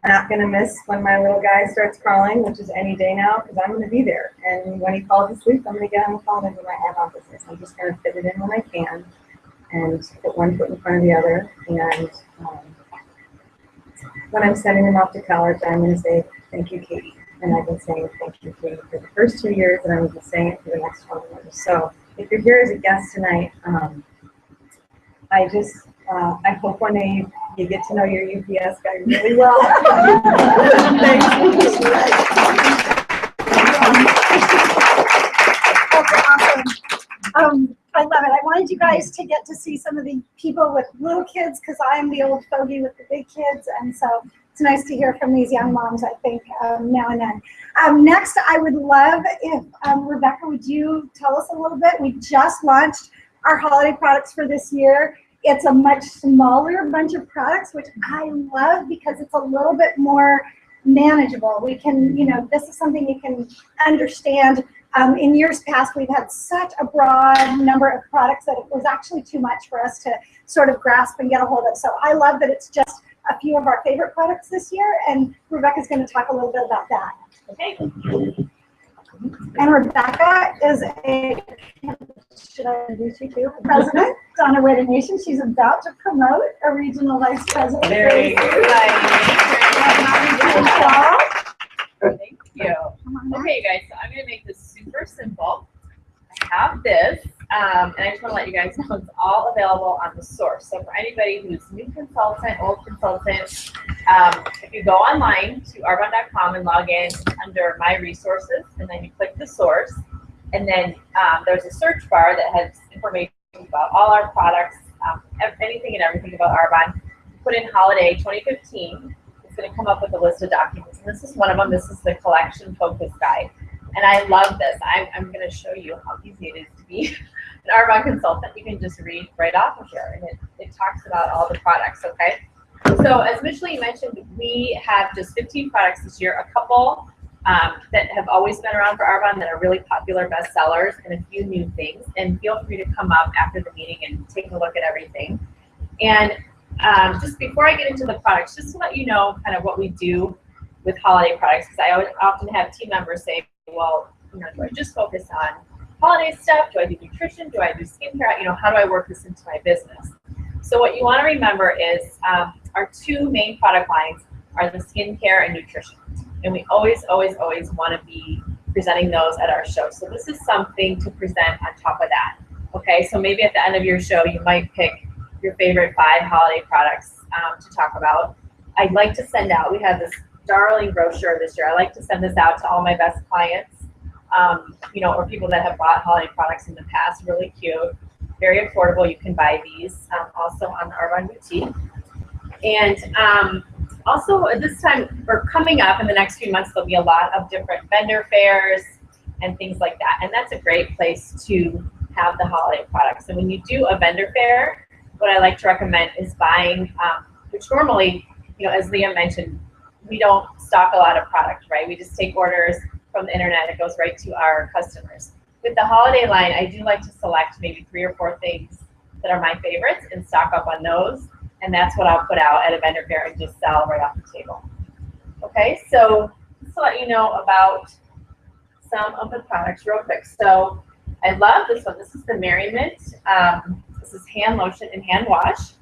not going to miss when my little guy starts crawling, which is any day now, because I'm going to be there. And when he falls asleep, I'm going to get on the phone and do my ad-hoc business. I'm just going to fit it in when I can and put one foot in front of the other. And when I'm sending him off to college, I'm going to say, "Thank you, Katie." And I've been saying thank you, Katie, for the first 2 years, and I'm going to be saying it for the next 20 years. So if you're here as a guest tonight, I hope one day you get to know your UPS guy really well. Thanks. Awesome. I love it. I wanted you guys to get to see some of the people with little kids because I'm the old fogey with the big kids, and so it's nice to hear from these young moms, I think, now and then. Next, I would love if, Rebecca, would you tell us a little bit? We just launched our holiday products for this year. It's a much smaller bunch of products, which I love because it's a little bit more manageable. We can, you know, this is something you can understand. In years past, we've had such a broad number of products that it was actually too much for us to sort of grasp and get a hold of. So I love that it's just a few of our favorite products this year, and Rebecca's going to talk a little bit about that. Okay. And Rebecca is should I introduce you to? President, Donna Redder Nation. She's about to promote a regional vice president. Very exciting. Thank you. Okay, guys, so I'm gonna make this super simple. I have this, and I just want to let you guys know it's all available on the source. So for anybody who's new consultant, old consultant, if you go online to arbonne.com and log in under My Resources, and then you click the source, and then there's a search bar that has information about all our products, anything and everything about Arbonne. Put in Holiday 2015. It's going to come up with a list of documents, and this is one of them. This is the collection focus guide. And I love this. I'm going to show you how easy it is to be an Arbonne consultant. You can just read right off of here, and it talks about all the products, okay? So as Micheline mentioned, we have just 15 products this year, a couple that have always been around for Arbonne that are really popular bestsellers, and a few new things. And feel free to come up after the meeting and take a look at everything. And just before I get into the products, just to let you know kind of what we do with holiday products, because I often have team members say, well, you know, do I just focus on holiday stuff? Do I do nutrition? Do I do skincare? You know, how do I work this into my business? So what you want to remember is our two main product lines are the skincare and nutrition. And we always want to be presenting those at our show. So this is something to present on top of that. Okay, so maybe at the end of your show, you might pick your favorite 5 holiday products to talk about. I'd like to send out, we have this darling brochure this year. I like to send this out to all my best clients, you know, or people that have bought holiday products in the past. Really cute, very affordable. You can buy these also on the Arbonne Boutique. And also this time, or coming up in the next few months, there'll be a lot of different vendor fairs and things like that. And that's a great place to have the holiday products. And when you do a vendor fair, what I like to recommend is buying, which normally, you know, as Leah mentioned, we don't stock a lot of product, right? We just take orders from the internet. It goes right to our customers. With the holiday line, I do like to select maybe 3 or 4 things that are my favorites and stock up on those. And that's what I'll put out at a vendor fair and just sell right off the table. Okay, so just to let you know about some of the products real quick. So I love this one. This is the Merriment. This is hand lotion and hand wash.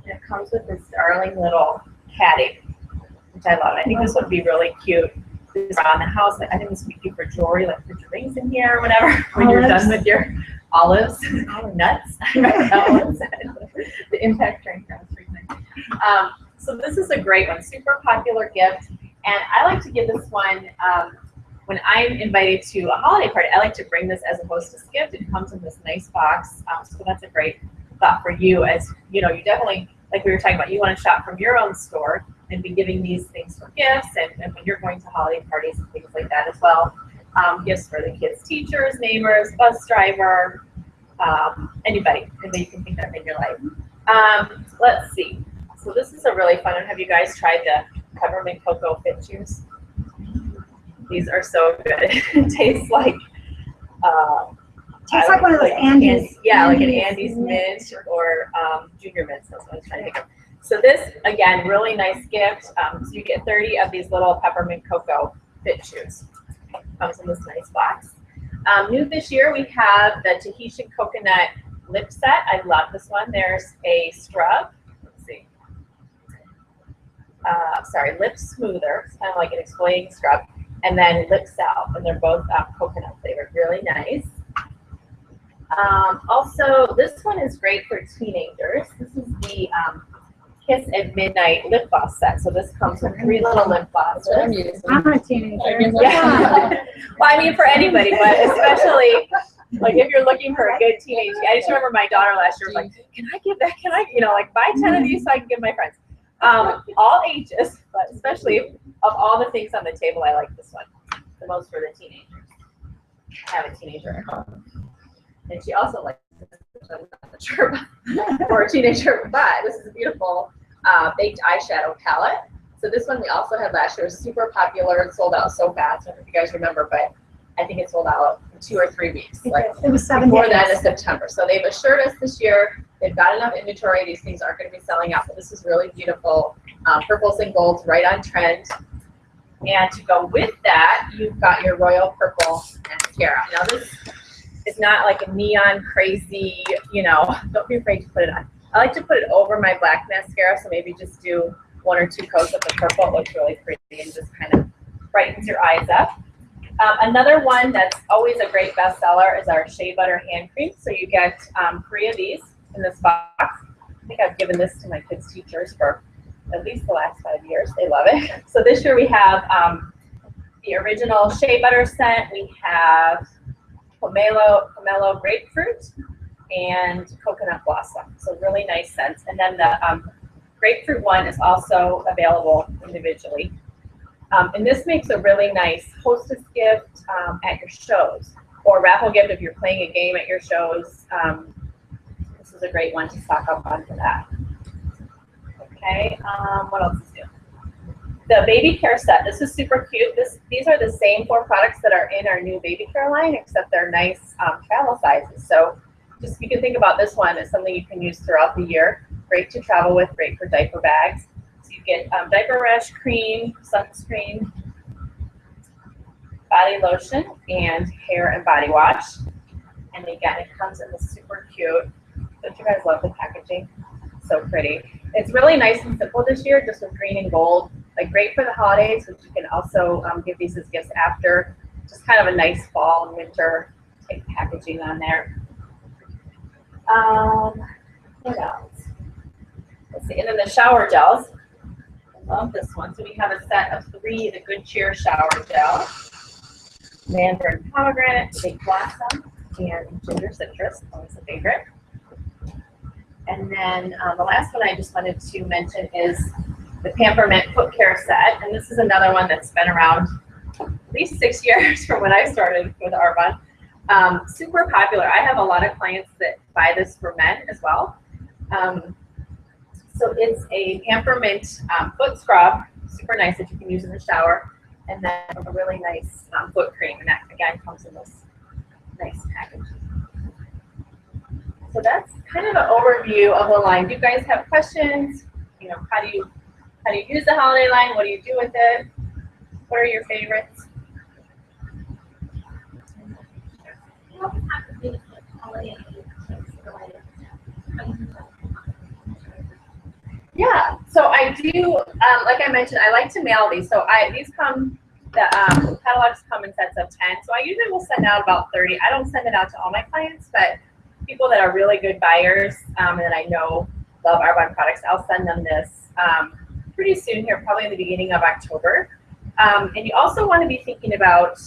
And it comes with this darling little caddy, which I love. I think this would be really cute around the house. I think this would be cute for jewelry, like put your rings in here or whatever when you're done with your olives, nuts. The impact drink. So this is a great one, super popular gift. And I like to give this one when I'm invited to a holiday party. I like to bring this as a hostess gift. It comes in this nice box. So that's a great thought for you, as you know, you definitely, like we were talking about, you want to shop from your own store and be giving these things for gifts, and when you're going to holiday parties and things like that as well. Gifts for the kids' teachers, neighbors, bus driver, anybody that you can think of in your life. Let's see. So this is a really fun one. Have you guys tried the peppermint cocoa fit juice? These are so good. It tastes like Tastes like one of those Andes. Yeah, like an Andes mint or junior mint. That's what I was trying to think of. So this, again, really nice gift. So you get 30 of these little peppermint cocoa fit shoes. Comes in this nice box. New this year, we have the Tahitian coconut lip set. I love this one. There's a scrub. Let's see. Sorry, lip smoother. It's kind of like an exfoliating scrub. And then lip salve, and they're both coconut flavored. Really nice. Also, this one is great for teenagers. This is the Kiss at Midnight lip gloss set. So this comes with 3 little lip glosses. I'm a teenager. Yeah. Well, I mean for anybody, but especially like if you're looking for a good teenage. I just remember my daughter last year was like, "Can I give that? Can I, you know, like buy 10 of these so I can give my friends." All ages, but especially of all the things on the table, I like this one the most for the teenagers. I have a teenager at home, and she also likes this. I'm not sure for a teenager, but this is a beautiful baked eyeshadow palette. So this one we also had last year. It was super popular. It sold out so fast. I don't know if you guys remember, but I think it sold out in 2 or 3 weeks. Like it was 7 before days. the end of September. So they've assured us this year they've got enough inventory. These things aren't going to be selling out, but this is really beautiful. Purples and golds, right on trend. And to go with that, you've got your royal purple mascara. Now this is not like a neon crazy, you know, don't be afraid to put it on. I like to put it over my black mascara, so maybe just do 1 or 2 coats of the purple. It looks really pretty and just kind of brightens your eyes up. Another one that's always a great bestseller is our Shea Butter Hand Cream. So you get 3 of these in this box. I think I've given this to my kids' teachers for at least the last 5 years. They love it. So this year we have the original Shea Butter scent. We have pomelo grapefruit and coconut blossom. So really nice scents. And then the grapefruit one is also available individually. And this makes a really nice hostess gift at your shows, or raffle gift if you're playing a game at your shows. This is a great one to stock up on for that. Okay, what else is new? The baby care set. This is super cute. These are the same 4 products that are in our new baby care line, except they're nice travel sizes. So just you can think about this one as something you can use throughout the year. Great to travel with, great for diaper bags. So you get diaper rash cream, sunscreen, body lotion, and hair and body wash. And again, it comes in this super cute. Don't you guys love the packaging? So pretty. It's really nice and simple this year, just with green and gold. Like great for the holidays, which you can also give these as gifts after. Just kind of a nice fall and winter type packaging on there. What else? Let's see, and then the shower gels. I love this one. So we have a set of 3, the Good Cheer shower gel. Mandarin pomegranate, big blossom, and ginger citrus, always a favorite. And then the last one I just wanted to mention is the Pampermint Foot Care set. And this is another one that's been around at least 6 years from when I started with Arbonne. Super popular. I have a lot of clients that buy this for men as well. So it's a pampermint foot scrub, super nice that you can use in the shower, and then a really nice foot cream, and that again comes in this nice package. So that's kind of an overview of the line. Do you guys have questions? You know, how do you use the holiday line? What do you do with it? What are your favorites? Yeah, so I do, like I mentioned, I like to mail these. So these come, the catalogs come in sets of 10. So I usually will send out about 30. I don't send it out to all my clients, but people that are really good buyers and that I know love Arbonne products, I'll send them this pretty soon here, probably in the beginning of October. And you also want to be thinking about,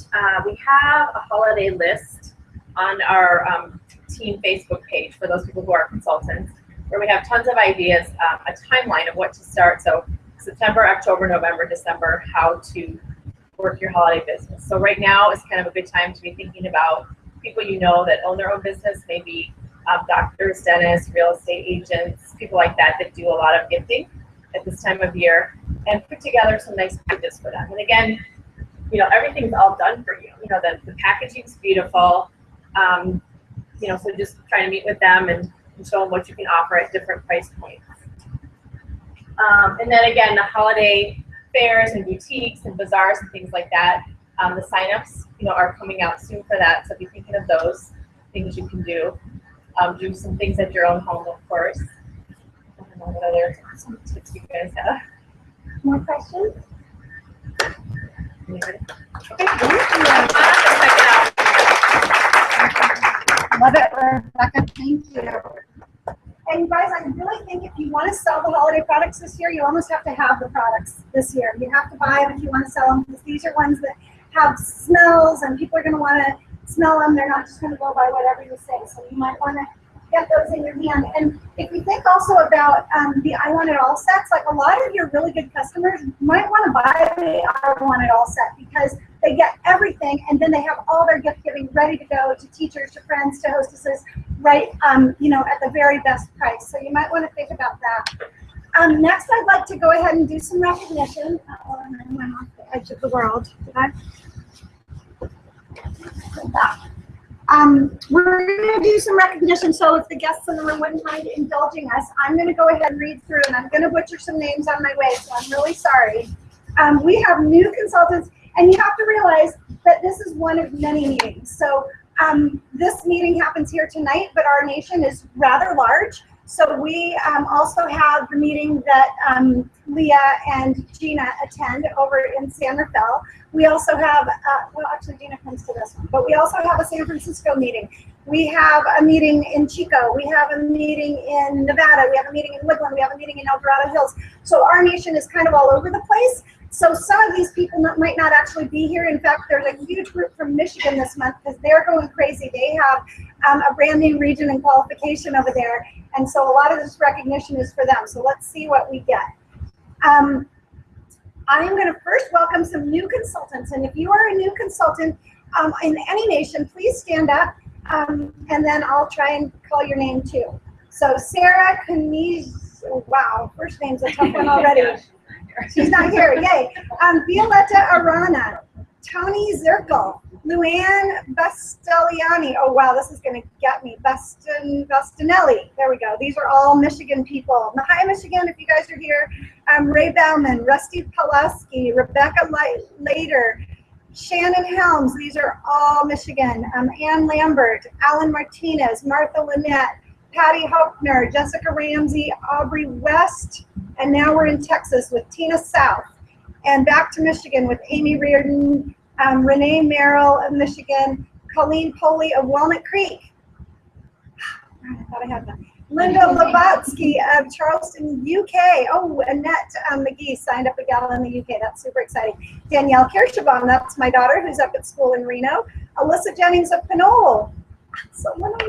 we have a holiday list on our team Facebook page for those people who are consultants, where we have tons of ideas, a timeline of what to start. So September, October, November, December, how to work your holiday business. So right now is kind of a good time to be thinking about people you know that own their own business, maybe doctors, dentists, real estate agents, people like that that do a lot of gifting at this time of year, and put together some nice packages for them. And again, you know, everything's all done for you. You know, the packaging's beautiful. You know, so just try to meet with them and show them what you can offer at different price points. And then again, the holiday fairs and boutiques and bazaars and things like that, the signups, you know, are coming out soon for that. So be thinking of those things you can do. Do some things at your own home, of course. I don't know what other tips you guys have. More questions? Anybody? Okay, love it, Rebecca. Thank you. And you guys, I really think if you want to sell the holiday products this year, you almost have to have the products this year. You have to buy them if you want to sell them, because these are ones that have smells and people are going to want to smell them. They're not just going to go by whatever you say. So you might want to get those in your hand. And if we think also about the I Want It All sets, like a lot of your really good customers might want to buy the I Want It All set, because they get everything and then they have all their gift giving ready to go to teachers, to friends, to hostesses, right, you know, at the very best price. So you might want to think about that. Next, I'd like to go ahead and do some recognition. Oh, and I went off the edge of the world. Did I? We're going to do some recognition, so if the guests in the room wouldn't mind indulging us, I'm going to go ahead and read through, and I'm going to butcher some names on my way, so I'm really sorry. We have new consultants, and you have to realize that this is one of many meetings. So this meeting happens here tonight, but our nation is rather large, So we also have the meeting that Leah and Gina attend over in San Rafael. We also have, well, actually Gina comes to this one, but we also have a San Francisco meeting. We have a meeting in Chico. We have a meeting in Nevada. We have a meeting in Woodland. We have a meeting in El Dorado Hills. So our nation is kind of all over the place. So some of these people might not actually be here. In fact, there's a huge group from Michigan this month because they're going crazy. They have a brand new region and qualification over there. And so a lot of this recognition is for them. So let's see what we get. I am going to first welcome some new consultants. And if you are a new consultant in any nation, please stand up. And then I'll try and call your name too. So Sarah Kuniz, wow, first name's a tough one already. She's not here, yay. Violetta Arana, Tony Zirkle, Luann Bastigliani. Oh wow, this is gonna get me. Bastinelli, there we go. These are all Michigan people. Hi Michigan, if you guys are here. Ray Bauman, Rusty Pulaski, Rebecca Later, Shannon Helms, these are all Michigan. Ann Lambert, Alan Martinez, Martha Lynette, Patty Hochner, Jessica Ramsey, Aubrey West, and now we're in Texas with Tina South. And back to Michigan with Amy Reardon, Renee Merrill of Michigan, Colleen Poley of Walnut Creek. I thought I had that. Linda Labatsky of Charleston, UK. Oh, Annette McGee signed up a gal in the UK. That's super exciting. Danielle Kirsebom, that's my daughter who's up at school in Reno. Alyssa Jennings of Pinole. Someone I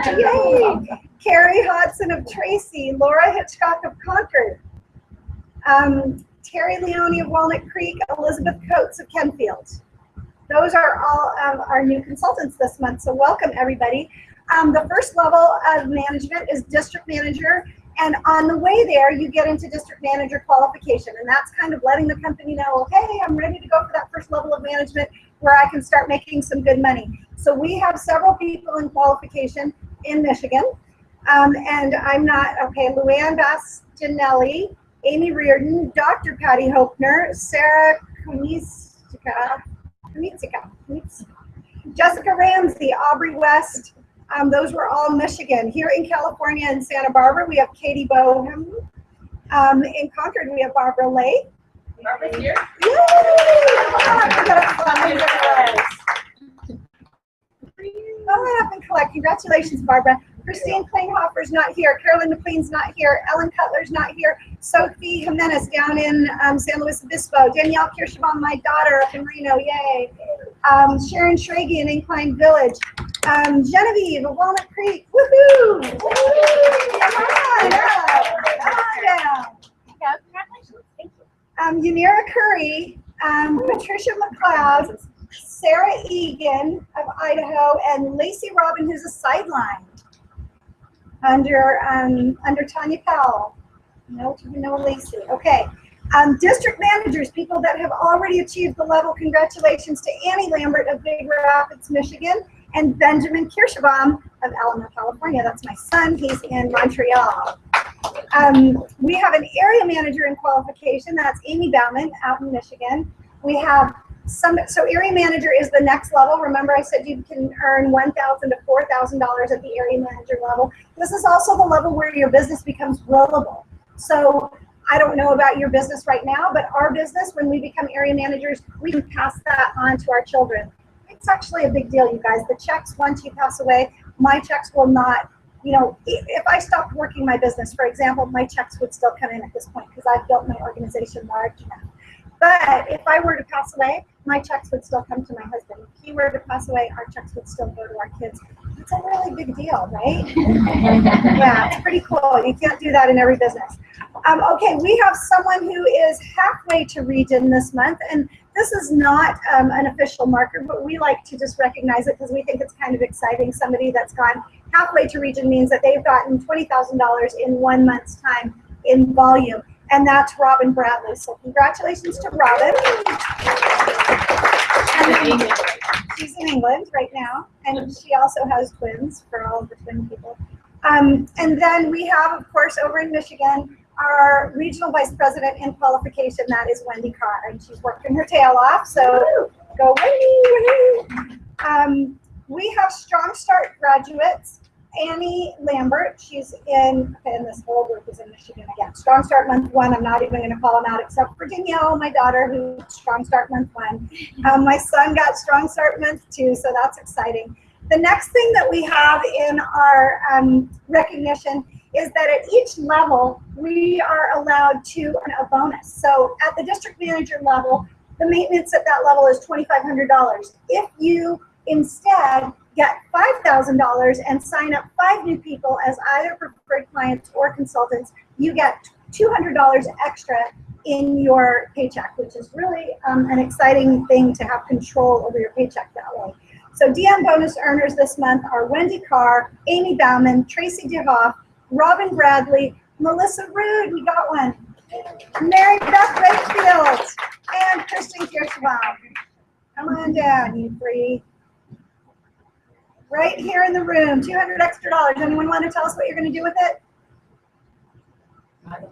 know. Yay. Carrie Hodson of Tracy. Laura Hitchcock of Concord. Terry Leone of Walnut Creek. Elizabeth Coates of Kenfield. Those are all our new consultants this month, so welcome everybody. The first level of management is district manager, and on the way there you get into district manager qualification, and that's kind of letting the company know, okay, I'm ready to go for that first level of management where I can start making some good money. So we have several people in qualification in Michigan, and I'm not, okay, Luann Bastinelli, Amy Reardon, Dr. Patty Hochner, Sarah Kunitsika, Jessica Ramsey, Aubrey West. Those were all Michigan. Here in California in Santa Barbara, we have Katie Bohem. In Concord, we have Barbara Lay. Barbara's here. Yay! Oh, up and collect. Congratulations, Barbara. Christine Klinghofer's not here. Carolyn McLean's not here. Ellen Cutler's not here. Sophie Jimenez down in San Luis Obispo. Danielle Kirsebom, my daughter, up in Reno. Yay. Sharon Schrage in Incline Village. Genevieve of Walnut Creek. Woohoo! Woo-hoo! Come on up. Come on down. Yeah, congratulations. Thank you. Yanira Curry, Patricia McLeod, Sarah Egan of Idaho, and Lacey Robin, who's a sideline under Tanya Powell. No, you know Lacey. Okay. District managers, people that have already achieved the level. Congratulations to Annie Lambert of Big Rapids, Michigan, and Benjamin Kirsebom of Alamo, California. That's my son. He's in Montreal. We have an area manager in qualification. That's Amy Bauman out in Michigan. We have so area manager is the next level. Remember I said you can earn $1,000 to $4,000 at the area manager level. This is also the level where your business becomes growable. So I don't know about your business right now, but our business, when we become area managers, we can pass that on to our children. It's actually a big deal, you guys. The checks, once you pass away, my checks will not, you know, if I stopped working my business, for example, my checks would still come in at this point because I've built my organization large enough. But if I were to pass away, my checks would still come to my husband. If he were to pass away, our checks would still go to our kids. It's a really big deal, right? Yeah, it's pretty cool. You can't do that in every business. Okay, we have someone who is halfway to region this month, and this is not an official marker, but we like to just recognize it because we think it's kind of exciting. Somebody that's gone halfway to region means that they've gotten $20,000 in 1 month's time in volume, and that's Robin Bradley. So congratulations to Robin. She's in England right now, and she also has twins for all of the twin people. And then we have, of course, over in Michigan, our regional vice president in qualification, that is Wendy Carr, and she's working her tail off, so go Wendy! We have Strong Start graduates. Annie Lambert, she's in, and this whole group is in Michigan again. Strong Start Month 1, I'm not even going to call them out except for Danielle, my daughter, who Strong Start Month 1. My son got Strong Start Month 2, so that's exciting. The next thing that we have in our recognition is that at each level, we are allowed to earn a bonus. So at the district manager level, the maintenance at that level is $2,500. If you instead get $5,000 and sign up 5 new people as either preferred clients or consultants, you get $200 extra in your paycheck, which is really an exciting thing to have control over your paycheck that way. So DM bonus earners this month are Wendy Carr, Amy Bauman, Tracy DeHoff, Robin Bradley, Melissa Rude, we got one, Mary Beth Wakefield, and Kristen Kirsebom. Come on down, you three. Right here in the room, $200 extra. Anyone want to tell us what you're going to do with it? Buy the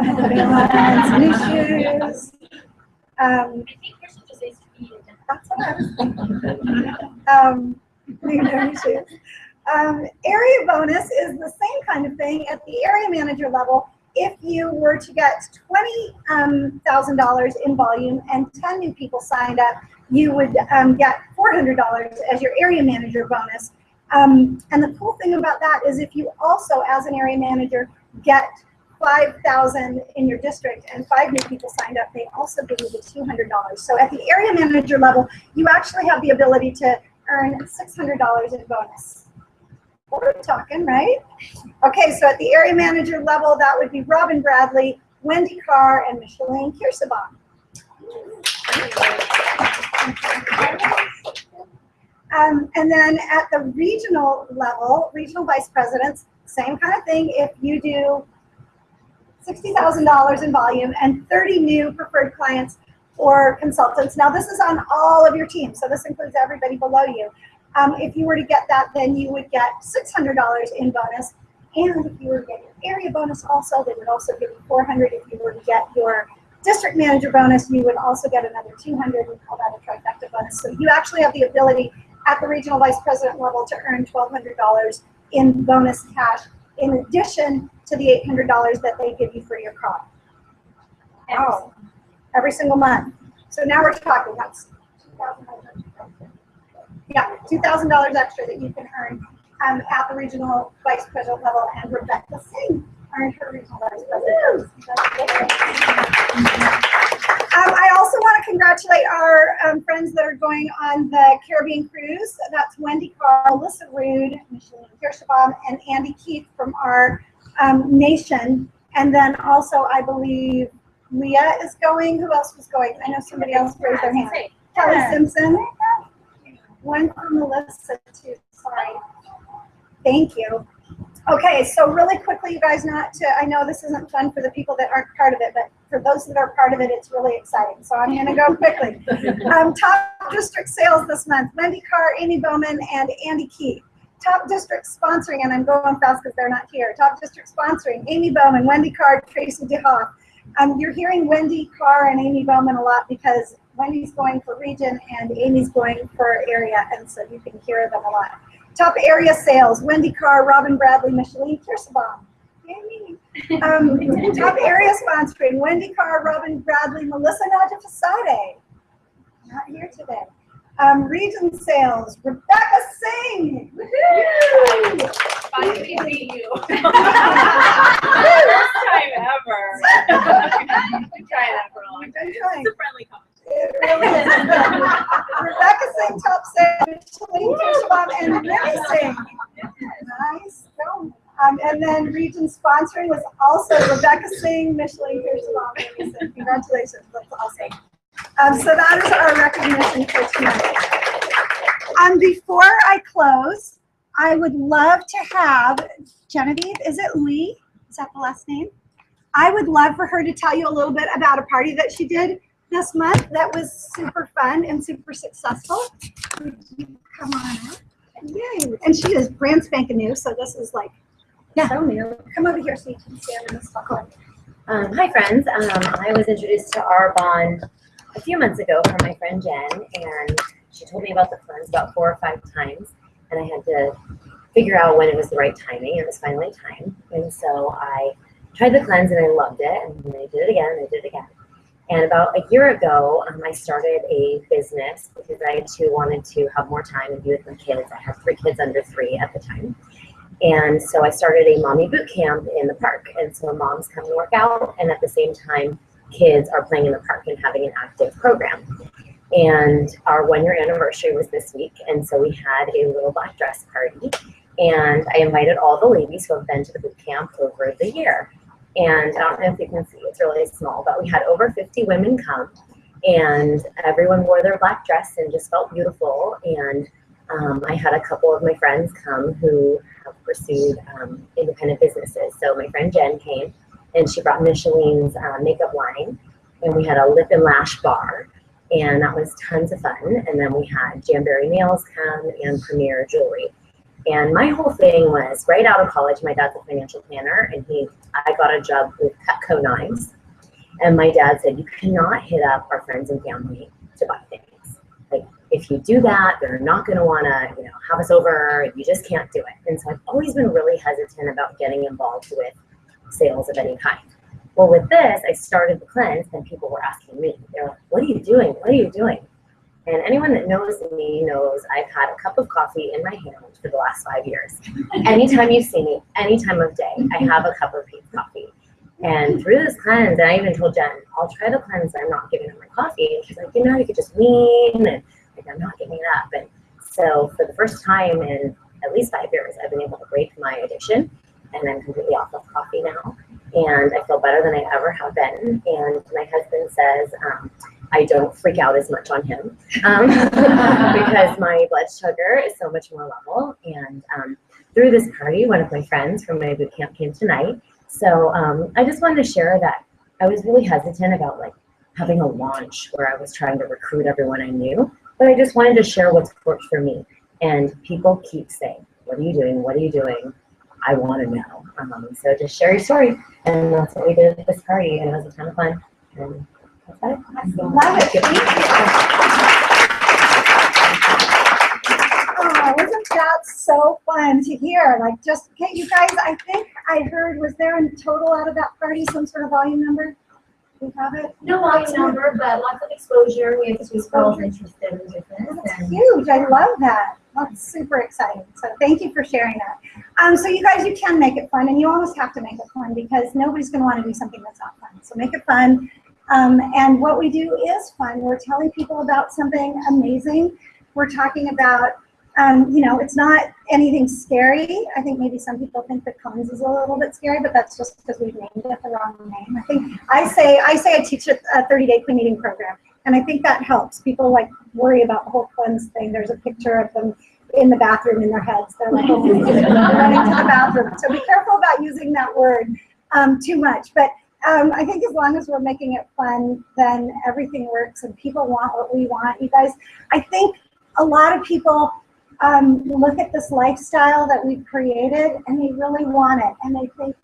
holiday ones, new shoes. I think Kristen just needs to be. That's what I was thinking. New shoes. Area bonus is the same kind of thing at the area manager level. If you were to get $20,000 in volume and 10 new people signed up, you would get $400 as your area manager bonus. And the cool thing about that is if you also, as an area manager, get 5,000 in your district and 5 new people signed up, they also give you the $200. So at the area manager level, you actually have the ability to earn $600 in bonus. We're talking, right? Okay, so at the area manager level, that would be Robin Bradley, Wendy Carr, and Micheline Kirsebom. And then at the regional level, regional vice presidents, same kind of thing. If you do $60,000 in volume and 30 new preferred clients or consultants. Now this is on all of your teams, so this includes everybody below you. If you were to get that, then you would get $600 in bonus. And if you were to get your area bonus also, they would also give you $400. If you were to get your district manager bonus, you would also get another $200. We call that a trifecta bonus. So you actually have the ability at the regional vice president level to earn $1,200 in bonus cash in addition to the $800 that they give you for your crop. Wow. Every single month. So now we're talking, that's $2,000. Yeah, $2,000 extra that you can earn at the regional vice president level, and Rebecca Singh earned her regional vice president. I also want to congratulate our friends that are going on the Caribbean cruise. That's Wendy Carr, Melissa Rude, Micheline Kirsebom, and Andy Keith from our nation. And then also, I believe Leah is going. Who else was going? I know somebody else raised their hand. Kelly Simpson. One for Melissa too, sorry. Thank you. Okay, so really quickly, you guys, I know this isn't fun for the people that aren't part of it, but for those that are part of it, it's really exciting. So I'm gonna go quickly. Top district sales this month, Wendy Carr, Amy Bowman, and Andy Keith. Top district sponsoring, and I'm going fast because they're not here. Top district sponsoring, Amy Bowman, Wendy Carr, Tracy DeHoff. You're hearing Wendy Carr and Amy Bowman a lot because Wendy's going for region and Amy's going for area, and so you can hear them a lot. Top area sales, Wendy Carr, Robin Bradley, Micheline Kirsebom. Top area sponsoring, Wendy Carr, Robin Bradley, Melissa Najafasade. Not here today. Region sales, Rebecca Singh. Woohoo! Finally meet you. First time ever. I've been trying that for a long time. It's a friendly competition. It really is. Rebecca Singh, top sales, Micheline Kirsebom, and Mary Singh. Nice. And then region sponsoring was also Rebecca Singh, Micheline Kirsebom, and Mary Singh. Congratulations. That's awesome. So that is our recognition for tonight. Before I close, I would love to have Genevieve, is it Lee? Is that the last name? I would love for her to tell you a little bit about a party that she did this month that was super fun and super successful. Would you come on up? Yay. And she is brand spanking new, so this is like so new. Come over here so you can stand in the spotlight. Hi friends, I was introduced to our bond a few months ago from my friend Jen, and she told me about the funds about 4 or 5 times, and I had to figure out when it was the right timing. It was finally time. And so I tried the cleanse and I loved it. And then I did it again, and I did it again. And about a year ago, I started a business because I too wanted to have more time and be with my kids. I have 3 kids under 3 at the time. And so I started a mommy boot camp in the park. And so moms come and work out, and at the same time, kids are playing in the park and having an active program. And our 1-year anniversary was this week. And so we had a little black dress party. And I invited all the ladies who have been to the boot camp over the year. And I don't know if you can see, it's really small, but we had over 50 women come, and everyone wore their black dress and just felt beautiful. And I had a couple of my friends come who have pursued independent businesses. So my friend Jen came, and she brought Micheline's makeup line, and we had a lip and lash bar, and that was tons of fun. And then we had Jamberry Nails come and Premier Jewelry. And my whole thing was, right out of college, my dad's a financial planner, and I got a job with Cutco Knives. And my dad said, you cannot hit up our friends and family to buy things. Like, if you do that, they're not going to want to, have us over. You just can't do it. And so I've always been really hesitant about getting involved with sales of any kind. Well, with this, I started the cleanse, and people were asking me, they're like, what are you doing? What are you doing? And anyone that knows me knows I've had a cup of coffee in my hand for the last 5 years. Anytime you see me, any time of day, I have a cup of coffee. And through this cleanse, and I even told Jen, I'll try the cleanse, I'm not giving her my coffee. And she's like, you could just wean, and like, I'm not giving it up. And so for the first time in at least 5 years, I've been able to break my addiction, and I'm completely off of coffee now. And I feel better than I ever have been. And my husband says, I don't freak out as much on him because my blood sugar is so much more level. And through this party, one of my friends from my boot camp came tonight. So I just wanted to share that I was really hesitant about having a launch where I was trying to recruit everyone I knew, but I just wanted to share what's worked for me. And people keep saying, what are you doing? What are you doing? I want to know. So just share your story. And that's what we did at this party, and it was a ton of fun. And Love it. Thank you. Oh, wasn't that so fun to hear? You guys, I think I heard, was there in total out of that party some sort of volume number? Do you have it? No volume number, but lots of exposure. We have 2 girls interested in business. That's huge. I love that. That's super exciting. So thank you for sharing that. So you guys, you can make it fun, and you almost have to make it fun because nobody's going to want to do something that's not fun. So make it fun. And what we do is fun. We're telling people about something amazing. We're talking about, it's not anything scary. I think maybe some people think that cleanse is a little bit scary, but that's just because we've named it the wrong name. I say I teach a 30-day clean eating program, and I think that helps. People worry about the whole cleanse thing. There's a picture of them in the bathroom in their heads. They're like, oh, they're running to the bathroom. So be careful about using that word too much. But I think as long as we're making it fun, then everything works, and people want what we want. You guys, I think a lot of people look at this lifestyle that we've created, and they really want it. And they think,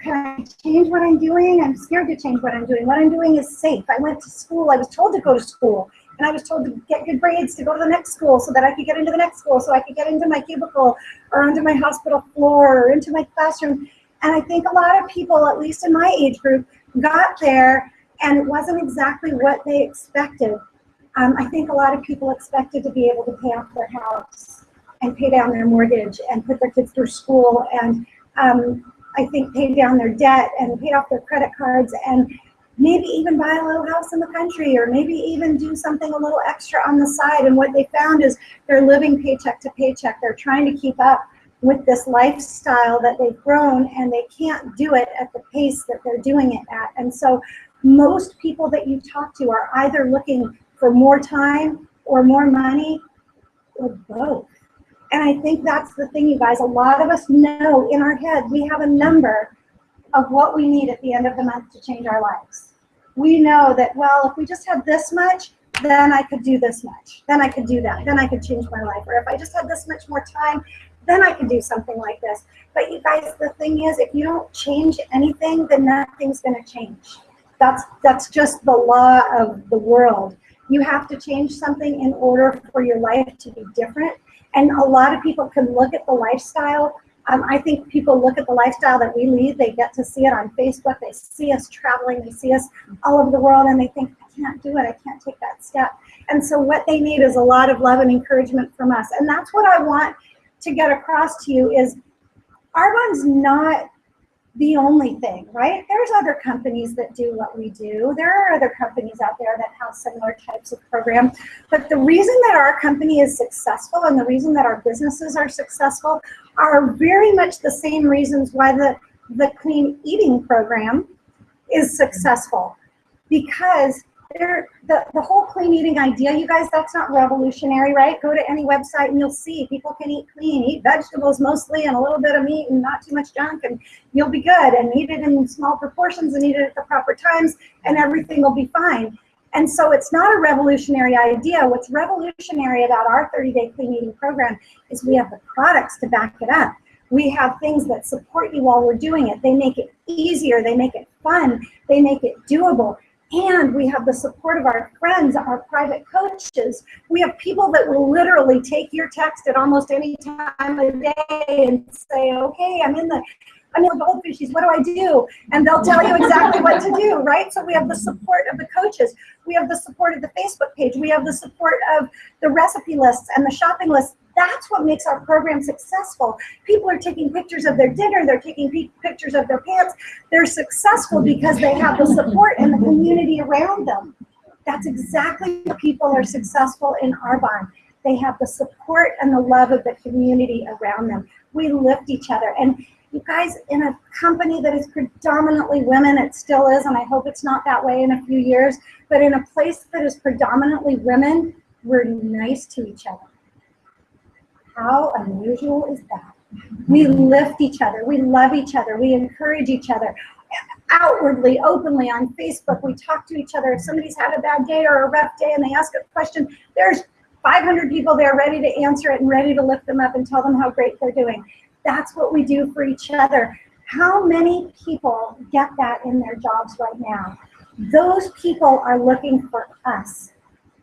can I change what I'm doing? I'm scared to change what I'm doing. What I'm doing is safe. I went to school. I was told to go to school. And I was told to get good grades to go to the next school so that I could get into the next school, so I could get into my cubicle or onto my hospital floor or into my classroom. And I think a lot of people, at least in my age group, got there and it wasn't exactly what they expected. I think a lot of people expected to be able to pay off their house and pay down their mortgage and put their kids through school, and I think pay down their debt and pay off their credit cards, and maybe even buy a little house in the country, or maybe even do something a little extra on the side. And what they found is they're living paycheck to paycheck. They're trying to keep up with this lifestyle that they've grown, and they can't do it at the pace that they're doing it at. And so most people that you talk to are either looking for more time or more money or both. And I think that's the thing, you guys. A lot of us know in our head we have a number of what we need at the end of the month to change our lives. We know that, well, if we just had this much, then I could do this much. Then I could do that. Then I could change my life. Or if I just had this much more time, then I could do something like this. But you guys, the thing is, if you don't change anything, then nothing's going to change. That's just the law of the world. You have to change something in order for your life to be different. And a lot of people can look at the lifestyle. I think people look at the lifestyle that we lead, they get to see it on Facebook, they see us traveling, they see us all over the world, and they think, I can't do it, I can't take that step. And so what they need is a lot of love and encouragement from us. And that's what I want to get across to you is Arbonne's not the only thing, right? There's other companies that do what we do. There are other companies out there that have similar types of programs. But the reason that our company is successful and the reason that our businesses are successful are very much the same reasons why the clean eating program is successful. Because the whole clean eating idea, you guys, that's not revolutionary, right? Go to any website and you'll see people can eat clean, eat vegetables mostly and a little bit of meat and not too much junk, and you'll be good, and eat it in small proportions and eat it at the proper times and everything will be fine. And so it's not a revolutionary idea. What's revolutionary about our 30-day clean eating program is we have the products to back it up. We have things that support you while we're doing it. They make it easier, they make it fun, they make it doable. And we have the support of our friends, our private coaches. We have people that will literally take your text at almost any time of day and say, okay, I'm in the goldfishies, what do I do? And they'll tell you exactly what to do, right? So we have the support of the coaches. We have the support of the Facebook page. We have the support of the recipe lists and the shopping lists. That's what makes our program successful. People are taking pictures of their dinner. They're taking pictures of their pants. They're successful because they have the support and the community around them. That's exactly why people are successful in Arbonne. They have the support and the love of the community around them. We lift each other. And you guys, in a company that is predominantly women, it still is, and I hope it's not that way in a few years, but in a place that is predominantly women, we're nice to each other. How unusual is that? We lift each other, we love each other, we encourage each other. Outwardly, openly on Facebook, we talk to each other. If somebody's had a bad day or a rough day and they ask a question, there's 500 people there ready to answer it and ready to lift them up and tell them how great they're doing. That's what we do for each other. How many people get that in their jobs right now? Those people are looking for us.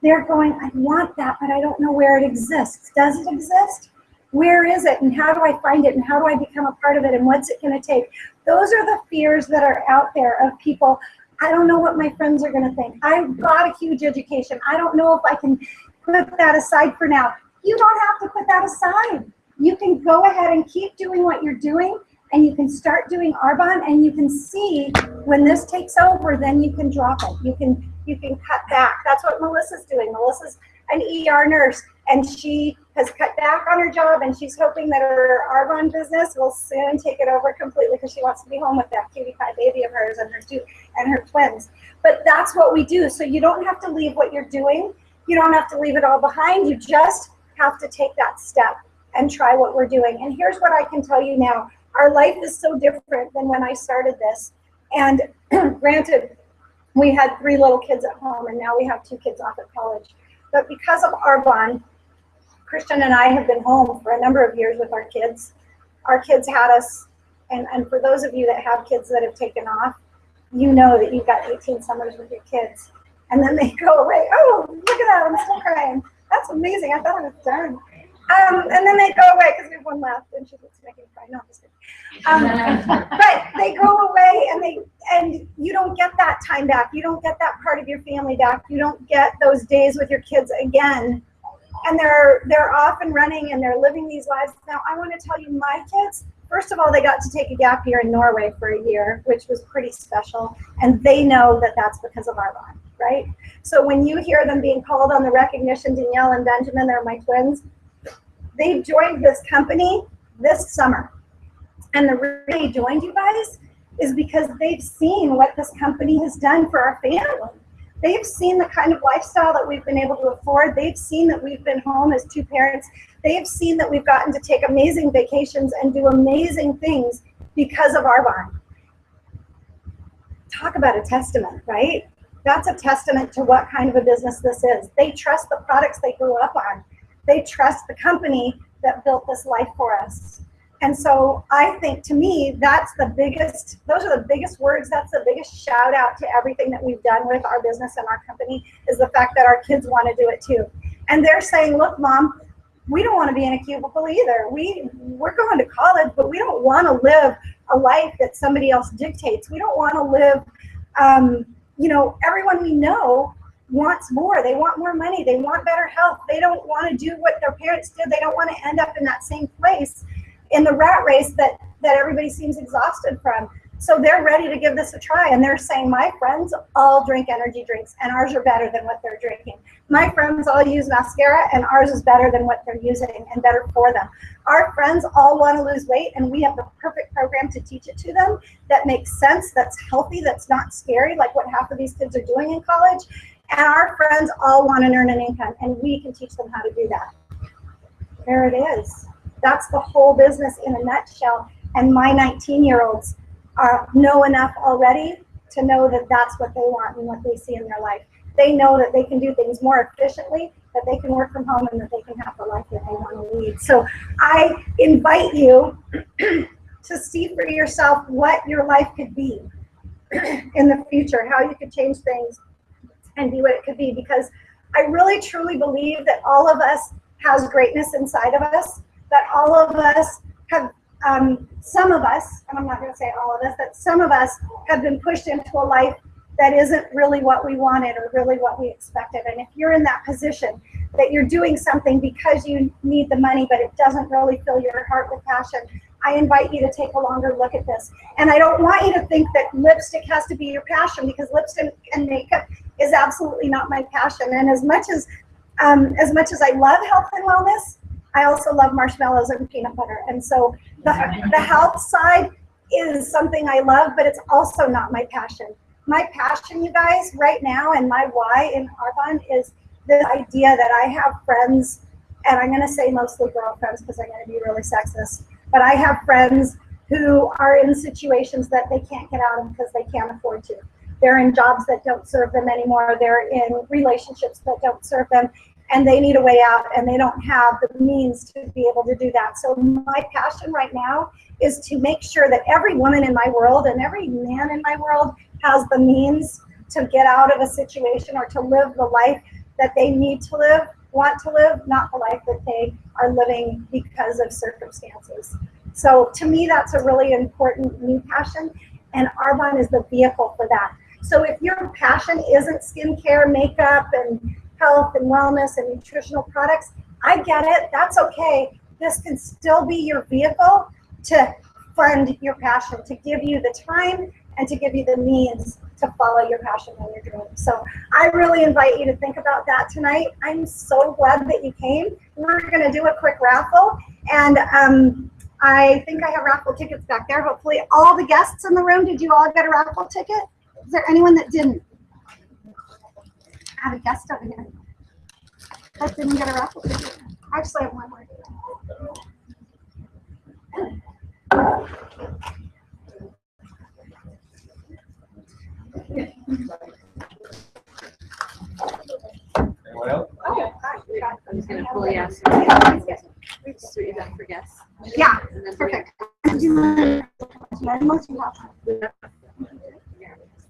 They're going, I want that, but I don't know where it exists. Does it exist? Where is it? And how do I find it? And how do I become a part of it? And what's it going to take? Those are the fears that are out there of people. I don't know what my friends are going to think. I've got a huge education. I don't know if I can put that aside for now. You don't have to put that aside. You can go ahead and keep doing what you're doing, and you can start doing Arbonne, and you can see when this takes over, then you can drop it. You can cut back. That's what Melissa's doing. Melissa's an ER nurse, and she has cut back on her job, and she's hoping that her Arbonne business will soon take it over completely because she wants to be home with that cutie pie baby of hers and her twins. But that's what we do. So you don't have to leave what you're doing. You don't have to leave it all behind. You just have to take that step and try what we're doing. And here's what I can tell you now. Our life is so different than when I started this. And granted, we had 3 little kids at home, and now we have 2 kids off at college. But because of Arbonne, Christian and I have been home for a number of years with our kids. Our kids had us, and for those of you that have kids that have taken off, you know that you've got 18 summers with your kids. And then they go away. Oh, look at that, I'm still crying. That's amazing, I thought I was done. And then they go away because we have one left, and she looks making me cry. No, I'm just kidding. But they go away, and you don't get that time back. You don't get that part of your family back. You don't get those days with your kids again. And they're off and running, and they're living these lives. Now, I want to tell you, my kids, first of all, they got to take a gap year in Norway for a year, which was pretty special. And they know that that's because of Arbonne, right? So when you hear them being called on the recognition, Danielle and Benjamin, they're my twins, they joined this company this summer. And the reason they joined, you guys, is because they've seen what this company has done for our family. They've seen the kind of lifestyle that we've been able to afford. They've seen that we've been home as 2 parents. They've seen that we've gotten to take amazing vacations and do amazing things because of Arbonne. Talk about a testament, right? That's a testament to what kind of a business this is. They trust the products they grew up on. They trust the company that built this life for us. And so I think, to me, that's the biggest, those are the biggest words, that's the biggest shout out to everything that we've done with our business and our company, is the fact that our kids want to do it too. And they're saying, look, Mom, we don't want to be in a cubicle either. We're going to college, but we don't want to live a life that somebody else dictates. We don't want to live, you know, everyone we know wants more. They want more money. They want better health. They don't want to do what their parents did. They don't want to end up in that same place in the rat race that everybody seems exhausted from. So they're ready to give this a try, and they're saying, my friends all drink energy drinks, and ours are better than what they're drinking. My friends all use mascara, and ours is better than what they're using and better for them. Our friends all want to lose weight, and we have the perfect program to teach it to them that makes sense, that's healthy, that's not scary, like what half of these kids are doing in college. And our friends all want to earn an income, and we can teach them how to do that. There it is. That's the whole business in a nutshell, and my 19-year-olds know enough already to know that that's what they want and what they see in their life. They know that they can do things more efficiently, that they can work from home, and that they can have the life that they want to lead. So I invite you to see for yourself what your life could be in the future, how you could change things and be what it could be, because I really truly believe that all of us has greatness inside of us, that all of us have some of us, and I'm not going to say all of us, that some of us have been pushed into a life that isn't really what we wanted or really what we expected. And if you're in that position that you're doing something because you need the money, but it doesn't really fill your heart with passion, I invite you to take a longer look at this. And I don't want you to think that lipstick has to be your passion, because lipstick and makeup is absolutely not my passion. And as much as I love health and wellness, I also love marshmallows and peanut butter. And so the health side is something I love, but it's also not my passion. My passion, you guys, right now, and my why in Arbonne is the idea that I have friends, and I'm going to say mostly girlfriends because I'm going to be really sexist, but I have friends who are in situations that they can't get out of because they can't afford to. They're in jobs that don't serve them anymore. They're in relationships that don't serve them, and they need a way out, and they don't have the means to be able to do that. So my passion right now is to make sure that every woman in my world and every man in my world has the means to get out of a situation or to live the life that they need to live, want to live, not the life that they are living because of circumstances. So to me, that's a really important new passion, and Arbonne is the vehicle for that. So if your passion isn't skincare, makeup, and health and wellness and nutritional products, I get it, that's okay. This can still be your vehicle to fund your passion, to give you the time and to give you the means to follow your passion when you're doing it. So I really invite you to think about that tonight. I'm so glad that you came. We're gonna do a quick raffle, and I think I have raffle tickets back there. Hopefully all the guests in the room, did you all get a raffle ticket? Is there anyone that didn't? I have a guest over here that didn't get a raffle ticket. I actually have one more. Anyone else? Oh, I'm just going to fully ask you. So you have for guests. yeah, And then perfect.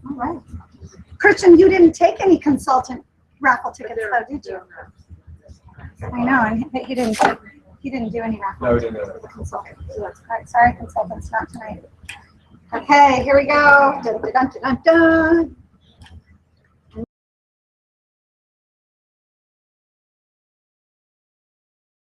All right. Christian, you didn't take any consultant raffle tickets, though, did you? I know, and he didn't do any raffle. No, we didn't do that. Consultant. All right, sorry, consultants, not tonight. Okay, here we go. Dun, dun, dun, dun, dun.